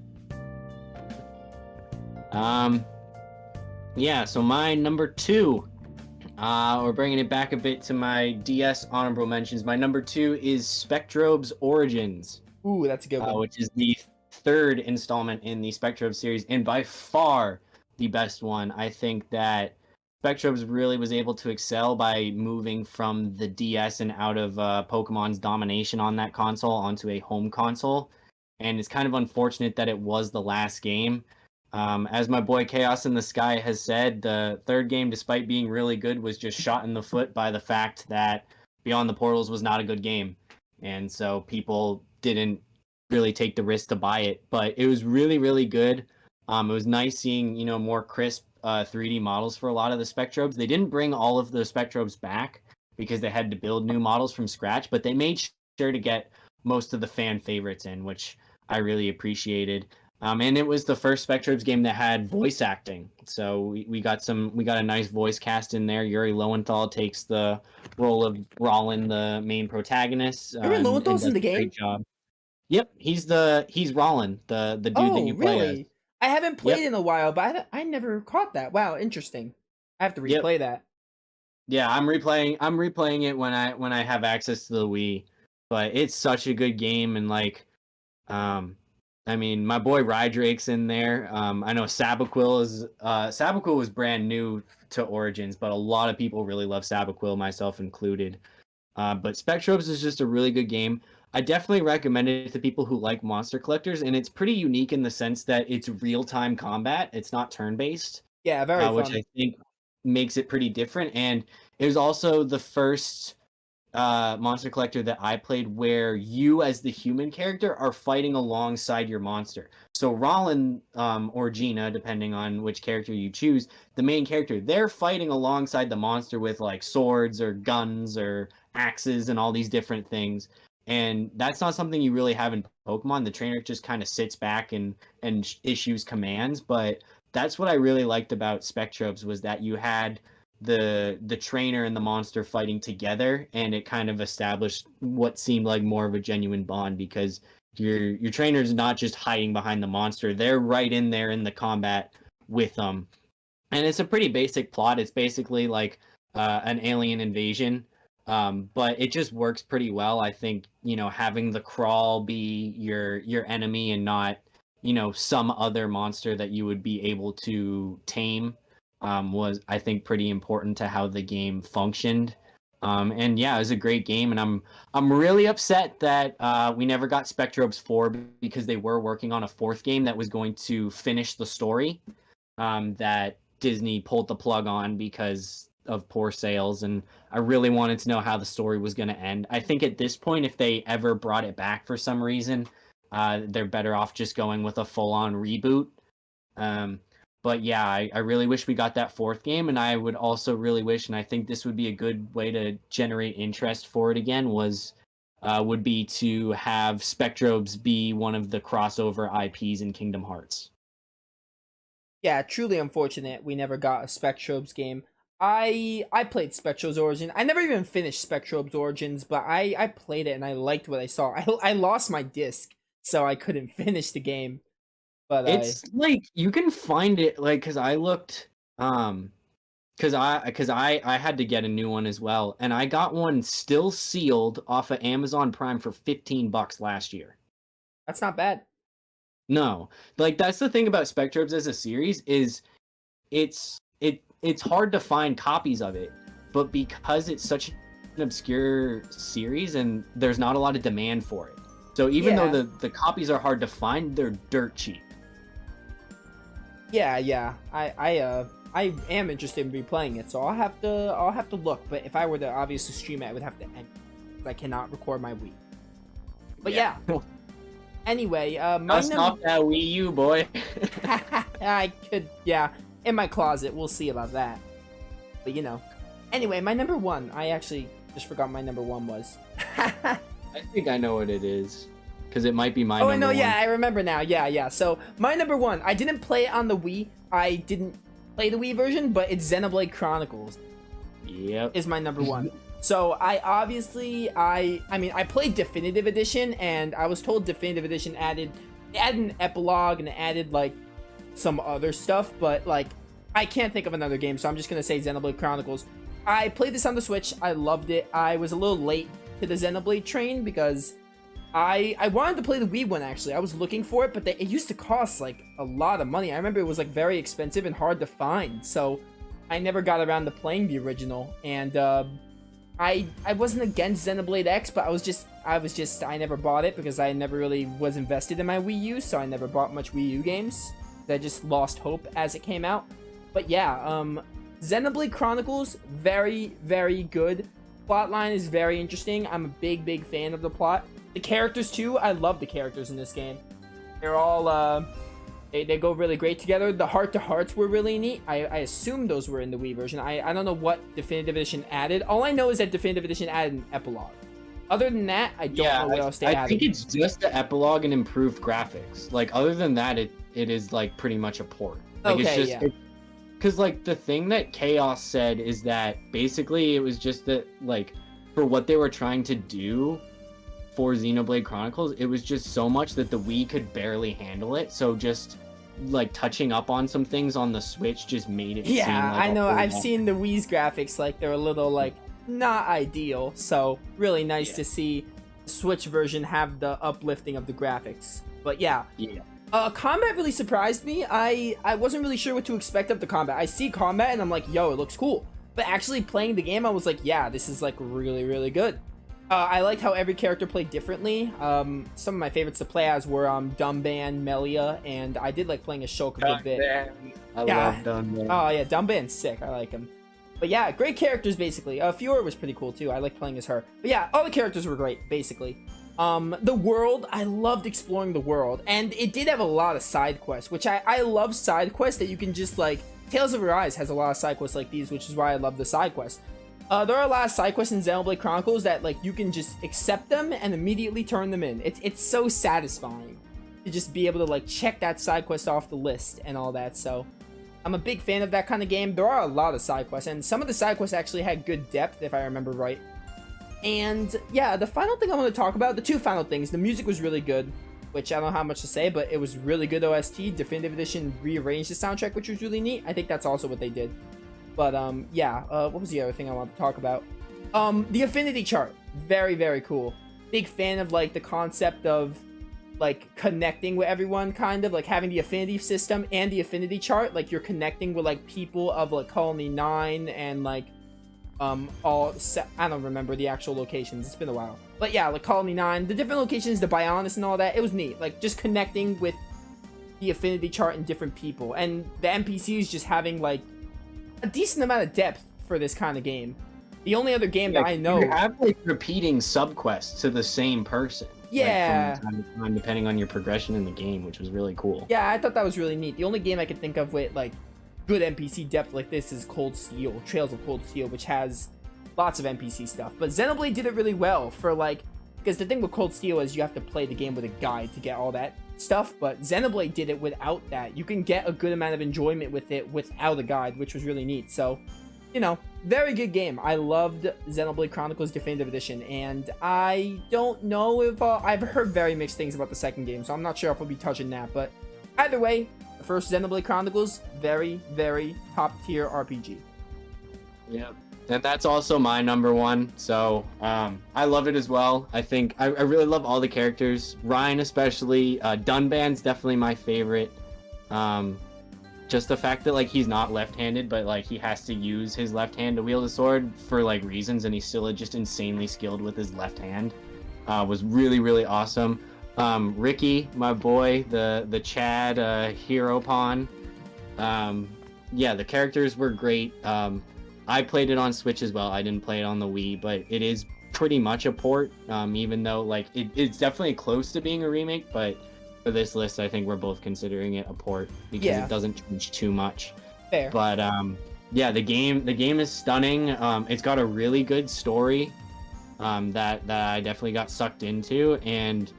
Yeah, so my number two, we're bringing it back a bit to my DS honorable mentions. My number two is Spectrobes Origins. Ooh, that's a good one. Which is the third installment in the Spectrobes series, and by far the best one. I think that Spectrobes really was able to excel by moving from the DS and out of Pokemon's domination on that console onto a home console. And it's kind of unfortunate that it was the last game. As my boy Chaos in the Sky has said, the third game, despite being really good, was just shot in the foot by the fact that Beyond the Portals was not a good game. And so people didn't really take the risk to buy it. But it was really, really good. It was nice seeing, more crisp 3D models for a lot of the Spectrobes. They didn't bring all of the Spectrobes back because they had to build new models from scratch, but they made sure to get most of the fan favorites in, which I really appreciated. And it was the first Spectrobes game that had voice acting. So we got a nice voice cast in there. Yuri Lowenthal takes the role of Rollin, the main protagonist. Yuri Lowenthal's in the game? Great job. Yep, he's Rollin, the dude that you play really? as. I haven't played in a while, but I never caught that. Wow, interesting. I have to replay that. Yeah, I'm replaying it when I have access to the Wii. But it's such a good game, and I mean, my boy Rydrake's in there. I know Sabaquil was brand new to Origins, but a lot of people really love Sabaquil, myself included. But Spectrobes is just a really good game. I definitely recommend it to people who like monster collectors, and it's pretty unique in the sense that it's real-time combat. It's not turn-based. Yeah, very fun. Which I think makes it pretty different. And it was also the first monster collector that I played where you, as the human character, are fighting alongside your monster. So Rollin or Gina, depending on which character you choose, the main character, they're fighting alongside the monster with like swords or guns or axes and all these different things. And that's not something you really have in Pokemon. The trainer just kind of sits back and issues commands. But that's what I really liked about Spectrobes, was that you had the trainer and the monster fighting together, and it kind of established what seemed like more of a genuine bond, because your trainer's not just hiding behind the monster. They're right in there in the combat with them. And it's a pretty basic plot. It's basically like an alien invasion. But it just works pretty well. I think, having the crawl be your enemy and not, some other monster that you would be able to tame, was, I think, pretty important to how the game functioned. And yeah, it was a great game, and I'm really upset that we never got Spectrobes 4, because they were working on a fourth game that was going to finish the story, that Disney pulled the plug on because of poor sales, and I really wanted to know how the story was going to end. I think at this point, if they ever brought it back for some reason, they're better off just going with a full-on reboot. But yeah, I really wish we got that fourth game, and I would also really wish, and I think this would be a good way to generate interest for it again, would be to have Spectrobes be one of the crossover IPs in Kingdom Hearts. Yeah, truly unfortunate we never got a Spectrobes game. I played Spectrobes Origin. I never even finished Spectrobes Origins, but I played it and I liked what I saw. I lost my disc, so I couldn't finish the game. But It's like you can find it, like, because I looked, because I had to get a new one as well, and I got one still sealed off of Amazon Prime for $15 last year. that's not bad. No, like that's the thing about Spectrobes as a series is it's hard to find copies of it, but because it's such an obscure series and there's not a lot of demand for it, so even though the copies are hard to find, they're dirt cheap. Yeah. I am interested in replaying it, so I'll have to look. But if I were to obviously stream it, I would have to end. I cannot record my Wii. But yeah. Anyway, That's not that Wii U, boy. I could, yeah, in my closet. We'll see about that. But you know, anyway, my number one. I actually just forgot my number one was. I think I know what it is, because it might be my number one. Oh no, yeah, I remember now. Yeah. So my number one. I didn't play it on the Wii. I didn't play the Wii version, but it's Xenoblade Chronicles. Yep. Is my number one. So I obviously I played Definitive Edition, and I was told Definitive Edition added an epilogue and added like some other stuff, but like I can't think of another game, so I'm just gonna say Xenoblade Chronicles. I played this on the Switch. I loved it. I was a little late to the Xenoblade train because I wanted to play the Wii one actually. I was looking for it, but it used to cost like a lot of money. I remember it was like very expensive and hard to find, so I never got around to playing the original. And I wasn't against Xenoblade X, but I never bought it because I never really was invested in my Wii U, so I never bought much Wii U games. I just lost hope as it came out. But yeah, Xenoblade Chronicles, very, very good. Plotline is very interesting. I'm a big fan of the plot. The characters too, I love the characters in this game. They're all they go really great together. The heart-to-hearts were really neat. I assume those were in the Wii version. I don't know what Definitive Edition added. All I know is that Definitive Edition added an epilogue. Other than that, I don't know what else they added. I think it's just the epilogue and improved graphics. Like, other than that, it is like pretty much a port. Like, okay, it's just, because like the thing that Chaos said is that basically it was just that, like, for what they were trying to do for Xenoblade Chronicles, it was just so much that the Wii could barely handle it. So just like touching up on some things on the Switch just made it seem like I know. I've seen the Wii's graphics, like they're a little like not ideal. So really nice to see the Switch version have the uplifting of the graphics. But yeah. Combat really surprised me. I wasn't really sure what to expect of the combat. I see combat and I'm like, yo, it looks cool. But actually playing the game, I was like, yeah, this is like really good. I liked how every character played differently. Some of my favorites to play as were Dumban, Melia, and I did like playing as Shulk a good bit. I love Dumban. Oh yeah, Dumban's sick. I like him. But yeah, great characters basically. Fiora was pretty cool too. I like playing as her. But yeah, all the characters were great basically. The world, I loved exploring the world, and it did have a lot of side quests, which I love side quests that you can just like. Tales of Arise has a lot of side quests like these, which is why I love the side quests. There are a lot of side quests in Xenoblade Chronicles that like you can just accept them and immediately turn them in. It's so satisfying to just be able to like check that side quest off the list and all that. So I'm a big fan of that kind of game. There are a lot of side quests, and some of the side quests actually had good depth if I remember right. And yeah, the final thing I want to talk about, the two final things, the music was really good, which I don't know how much to say, but it was really good OST. Definitive Edition rearranged the soundtrack, which was really neat. I think that's also what they did. But yeah, what was the other thing I wanted to talk about? The affinity chart, very cool. Big fan of like the concept of like connecting with everyone, kind of like having the affinity system and the affinity chart. Like you're connecting with like people of like Colony 9 and like I don't remember the actual locations. It's been a while, but yeah, like Colony 9, the different locations, the Bionis and all that. It was neat, like just connecting with the affinity chart and different people, and the NPCs just having like a decent amount of depth for this kind of game. The only other game Yeah, that I know... You have, like, repeating subquests to the same person. Yeah. Like, from time to time, depending on your progression in the game, which was really cool. Yeah, I thought that was really neat. The only game I could think of with, like, good NPC depth like this is Cold Steel, Trails of Cold Steel, which has lots of NPC stuff. But Xenoblade did it really well for, like... Because the thing with Cold Steel is you have to play the game with a guide to get all that stuff, but Xenoblade did it without that. You can get a good amount of enjoyment with it without a guide, which was really neat. So, you know, very good game. I loved Xenoblade Chronicles Definitive Edition, and I don't know if... I've heard very mixed things about the second game, so I'm not sure if we'll be touching that, but either way, the first Xenoblade Chronicles, very, very top-tier RPG. Yeah. And that's also my number one, so I love it as well. I think I really love all the characters, Ryan especially. Dunban's definitely my favorite. Just the fact that, like, he's not left-handed, but, like, he has to use his left hand to wield a sword for, like, reasons, and he's still just insanely skilled with his left hand, was really, really awesome. Ricky, my boy, the Chad hero pawn. Yeah, the characters were great. I played it on Switch as well. I didn't play it on the Wii, but it is pretty much a port, even though, like, it's definitely close to being a remake, but for this list, I think we're both considering it a port because it doesn't change too much. Fair. But, yeah, the game is stunning. It's got a really good story that I definitely got sucked into, and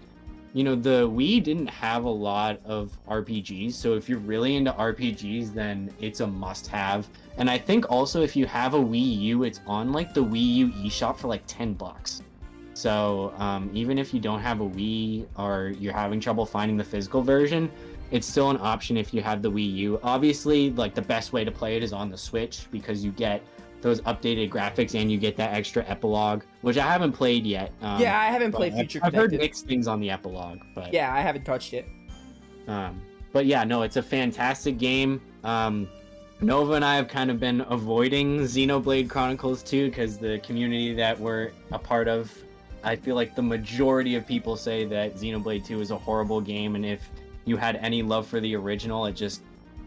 you know, the Wii didn't have a lot of RPGs, so if you're really into RPGs, then it's a must-have. And I think also if you have a Wii U, it's on, like, the Wii U eShop for, like, $10. So even if you don't have a Wii or you're having trouble finding the physical version, it's still an option if you have the Wii U. Obviously, like, the best way to play it is on the Switch because you get those updated graphics and you get that extra epilogue, which I haven't played yet. Yeah, I haven't played Future I've Connected. heard mixed things on the epilogue, but yeah, I haven't touched it. But yeah, no, it's a fantastic game. Nova and I have kind of been avoiding Xenoblade Chronicles 2 because the community that we're a part of, I feel like the majority of people say that Xenoblade 2 is a horrible game, and if you had any love for the original, it just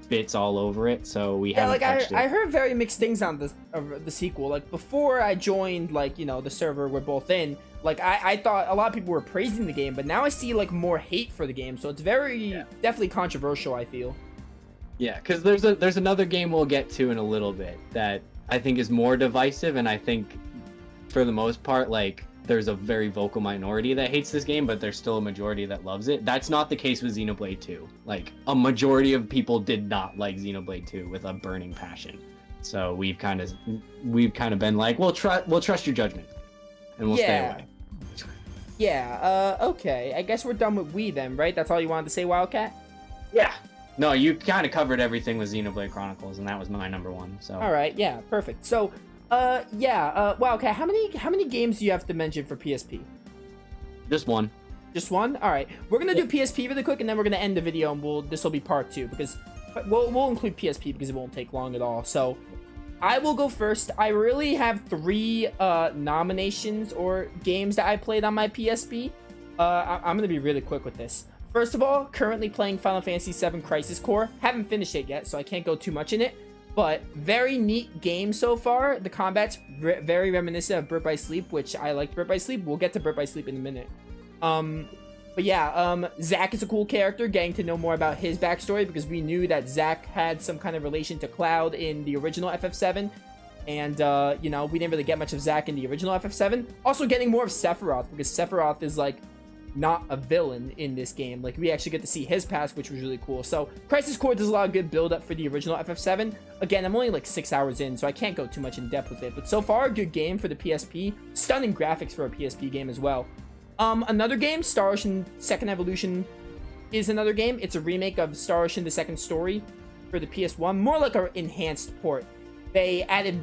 bits all over it, so we haven't touched it. I heard very mixed things on the sequel. Like, before I joined, like, you know, the server we're both in, like, I thought a lot of people were praising the game, but now I see, like, more hate for the game, so it's very definitely controversial, I feel. Yeah, because there's another game we'll get to in a little bit that I think is more divisive, and I think for the most part, like, there's a very vocal minority that hates this game, but there's still a majority that loves it. That's not the case with Xenoblade 2. Like, a majority of people did not like Xenoblade 2 with a burning passion. So we've kind of been like, we'll trust your judgment, and we'll stay away. Yeah. Okay. I guess we're done with Wii then, right? That's all you wanted to say, Wildcat? Yeah. No, you kind of covered everything with Xenoblade Chronicles, and that was my number one. So. All right. Yeah. Perfect. So. Wildcat, how many games do you have to mention for PSP? Just one. Just one? All right. We're gonna do PSP really quick, and then we're gonna end the video, and this will be part 2 because we'll include PSP because it won't take long at all. So I will go first. I really have 3 nominations or games that I played on my PSP. I'm gonna be really quick with this. First of all, currently playing Final Fantasy VII Crisis Core. Haven't finished it yet, so I can't go too much in it. But very neat game so far. The combat's very reminiscent of Birth by Sleep, which I liked Birth by Sleep. We'll get to Birth by Sleep in a minute. But yeah, Zack is a cool character, getting to know more about his backstory, because we knew that Zack had some kind of relation to Cloud in the original FF7. And, you know, we didn't really get much of Zack in the original FF7. Also getting more of Sephiroth, because Sephiroth is, like, not a villain in this game. Like, we actually get to see his past, which was really cool. So Crisis Core does a lot of good build up for the original FF7. Again, I'm only like 6 hours in, so I can't go too much in depth with it, but so far, a good game for the PSP. Stunning graphics for a PSP game as well. Another game, Star Ocean Second Evolution, is another game. It's a remake of Star Ocean The Second Story for the PS1, more like an enhanced port. They added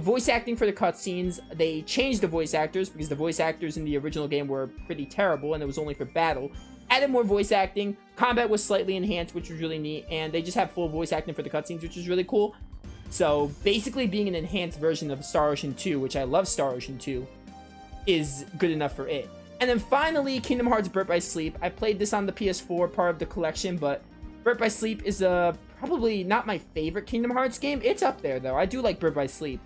voice acting for the cutscenes. They changed the voice actors because the voice actors in the original game were pretty terrible, and it was only for battle. Added more voice acting. Combat was slightly enhanced, which was really neat, and they just have full voice acting for the cutscenes, which is really cool. So basically being an enhanced version of Star Ocean 2, which I love Star Ocean 2, is good enough for it. And then finally, Kingdom Hearts Birth by Sleep. I played this on the PS4, part of the collection, but Birth by Sleep is probably not my favorite Kingdom Hearts game. It's up there, though. I do like Birth by Sleep.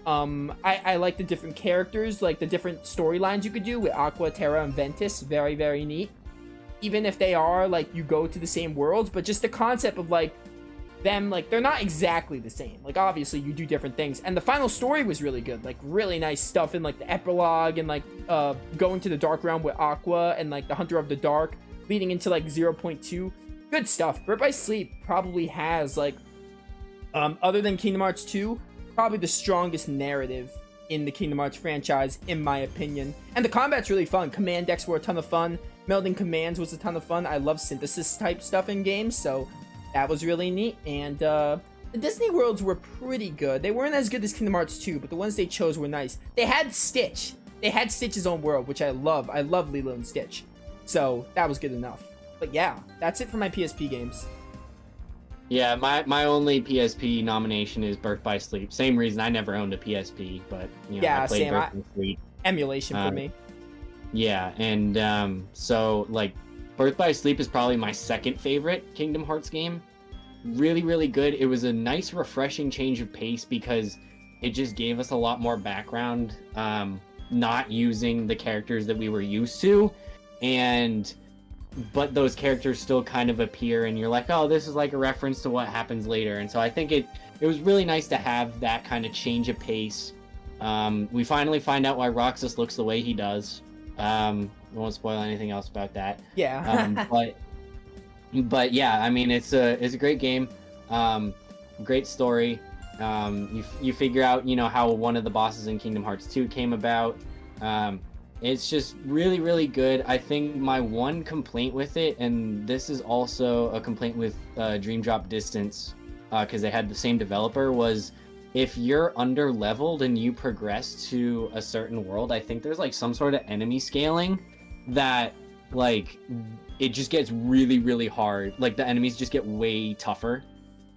I like the different characters, like the different storylines you could do with Aqua, Terra, and Ventus. Very, very neat. Even if they are, like, you go to the same worlds, but just the concept of, like, them, like, they're not exactly the same. Like, obviously, you do different things. And the final story was really good. Like, really nice stuff in, like, the epilogue and, like, going to the Dark Realm with Aqua and, like, the Hunter of the Dark, leading into, like, 0.2. Good stuff. Birth by Sleep probably has, like, other than Kingdom Hearts 2, probably the strongest narrative in the Kingdom Hearts franchise, in my opinion. And the combat's really fun. Command decks were a ton of fun. Melding commands was a ton of fun. I love synthesis type stuff in games, so that was really neat. And the Disney worlds were pretty good. They weren't as good as Kingdom Hearts 2, but the ones they chose were nice. They had Stitch. They had Stitch's own world, which I love. I love Lilo and Stitch. So that was good enough. But yeah, that's it for my PSP games. Yeah, my only PSP nomination is Birth by Sleep. Same reason I never owned a PSP, but you know, Yeah, I played same. Birth by Sleep. Emulation for me. Yeah, and so like Birth by Sleep is probably my second favorite Kingdom Hearts game. Really, really good. It was a nice, refreshing change of pace because it just gave us a lot more background, not using the characters that we were used to, but those characters still kind of appear and you're like, oh, this is like a reference to what happens later. And so I think it was really nice to have that kind of change of pace. We finally find out why Roxas looks the way he does. I won't spoil anything else about that. Yeah. But yeah, I mean, it's a great game. Great story. You figure out, you know, how one of the bosses in Kingdom Hearts 2 came about. It's just really, really good. I think my one complaint with it, and this is also a complaint with Dream Drop Distance, because they had the same developer, was if you're under leveled and you progress to a certain world, I think there's like some sort of enemy scaling that like it just gets really, really hard. Like the enemies just get way tougher.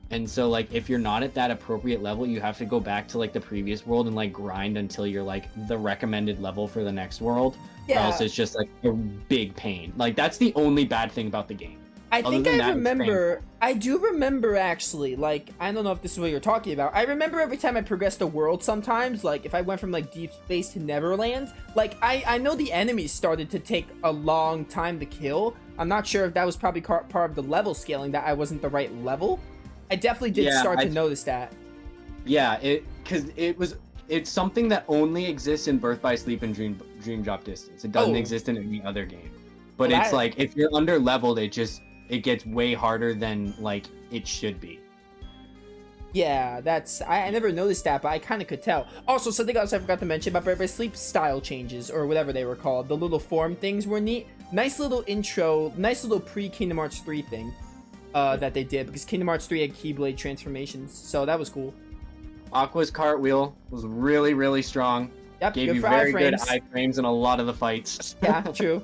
And so like if you're not at that appropriate level, you have to go back to like the previous world and like grind until you're like the recommended level for the next world. Yeah. Or else it's just like a big pain. Like that's the only bad thing about the game. I think I remember, I do remember actually, like, I don't know if this is what you're talking about. I remember every time I progressed a world sometimes, like, if I went from, like, Deep Space to Neverland, like, I know the enemies started to take a long time to kill. I'm not sure if that was probably part of the level scaling, that I wasn't the right level. I definitely did start to notice that. Yeah, because it's something that only exists in Birth by Sleep and Dream Drop Distance. It doesn't exist in any other game. But well, it's like, if you're under leveled, it gets way harder than like it should be. Yeah, I never noticed that, but I kind of could tell. Also, something else I forgot to mention about Birth by Sleep, style changes, or whatever they were called. The little form things were neat. Nice little intro, nice little pre-Kingdom Hearts 3 thing that they did, because Kingdom Hearts 3 had Keyblade transformations, so that was cool. Aqua's cartwheel was really, really strong. Yep, gave you very good iframes in a lot of the fights. Yeah, true.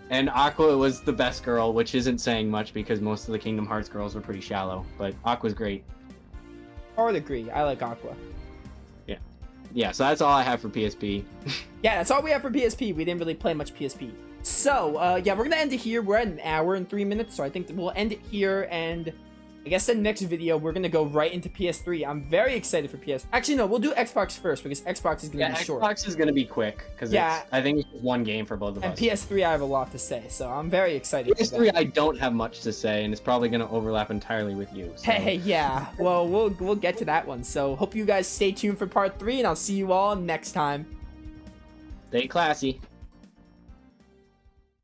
And Aqua was the best girl, which isn't saying much because most of the Kingdom Hearts girls were pretty shallow. But Aqua's great. I would agree. I like Aqua. Yeah. Yeah, so that's all I have for PSP. Yeah, that's all we have for PSP. We didn't really play much PSP. So, yeah, we're going to end it here. We're at an hour and 3 minutes, so I think we'll end it here. And I guess the next video, we're going to go right into PS3. I'm very excited for PS. Actually, no, we'll do Xbox first because Xbox is going to be short. Xbox is going to be quick because I think it's just one game for both of us. And PS3, I have a lot to say, so I'm very excited. PS3, I don't have much to say, and it's probably going to overlap entirely with you. So. Hey, yeah. Well, we'll get to that one. So hope you guys stay tuned for part 3, and I'll see you all next time. Stay classy.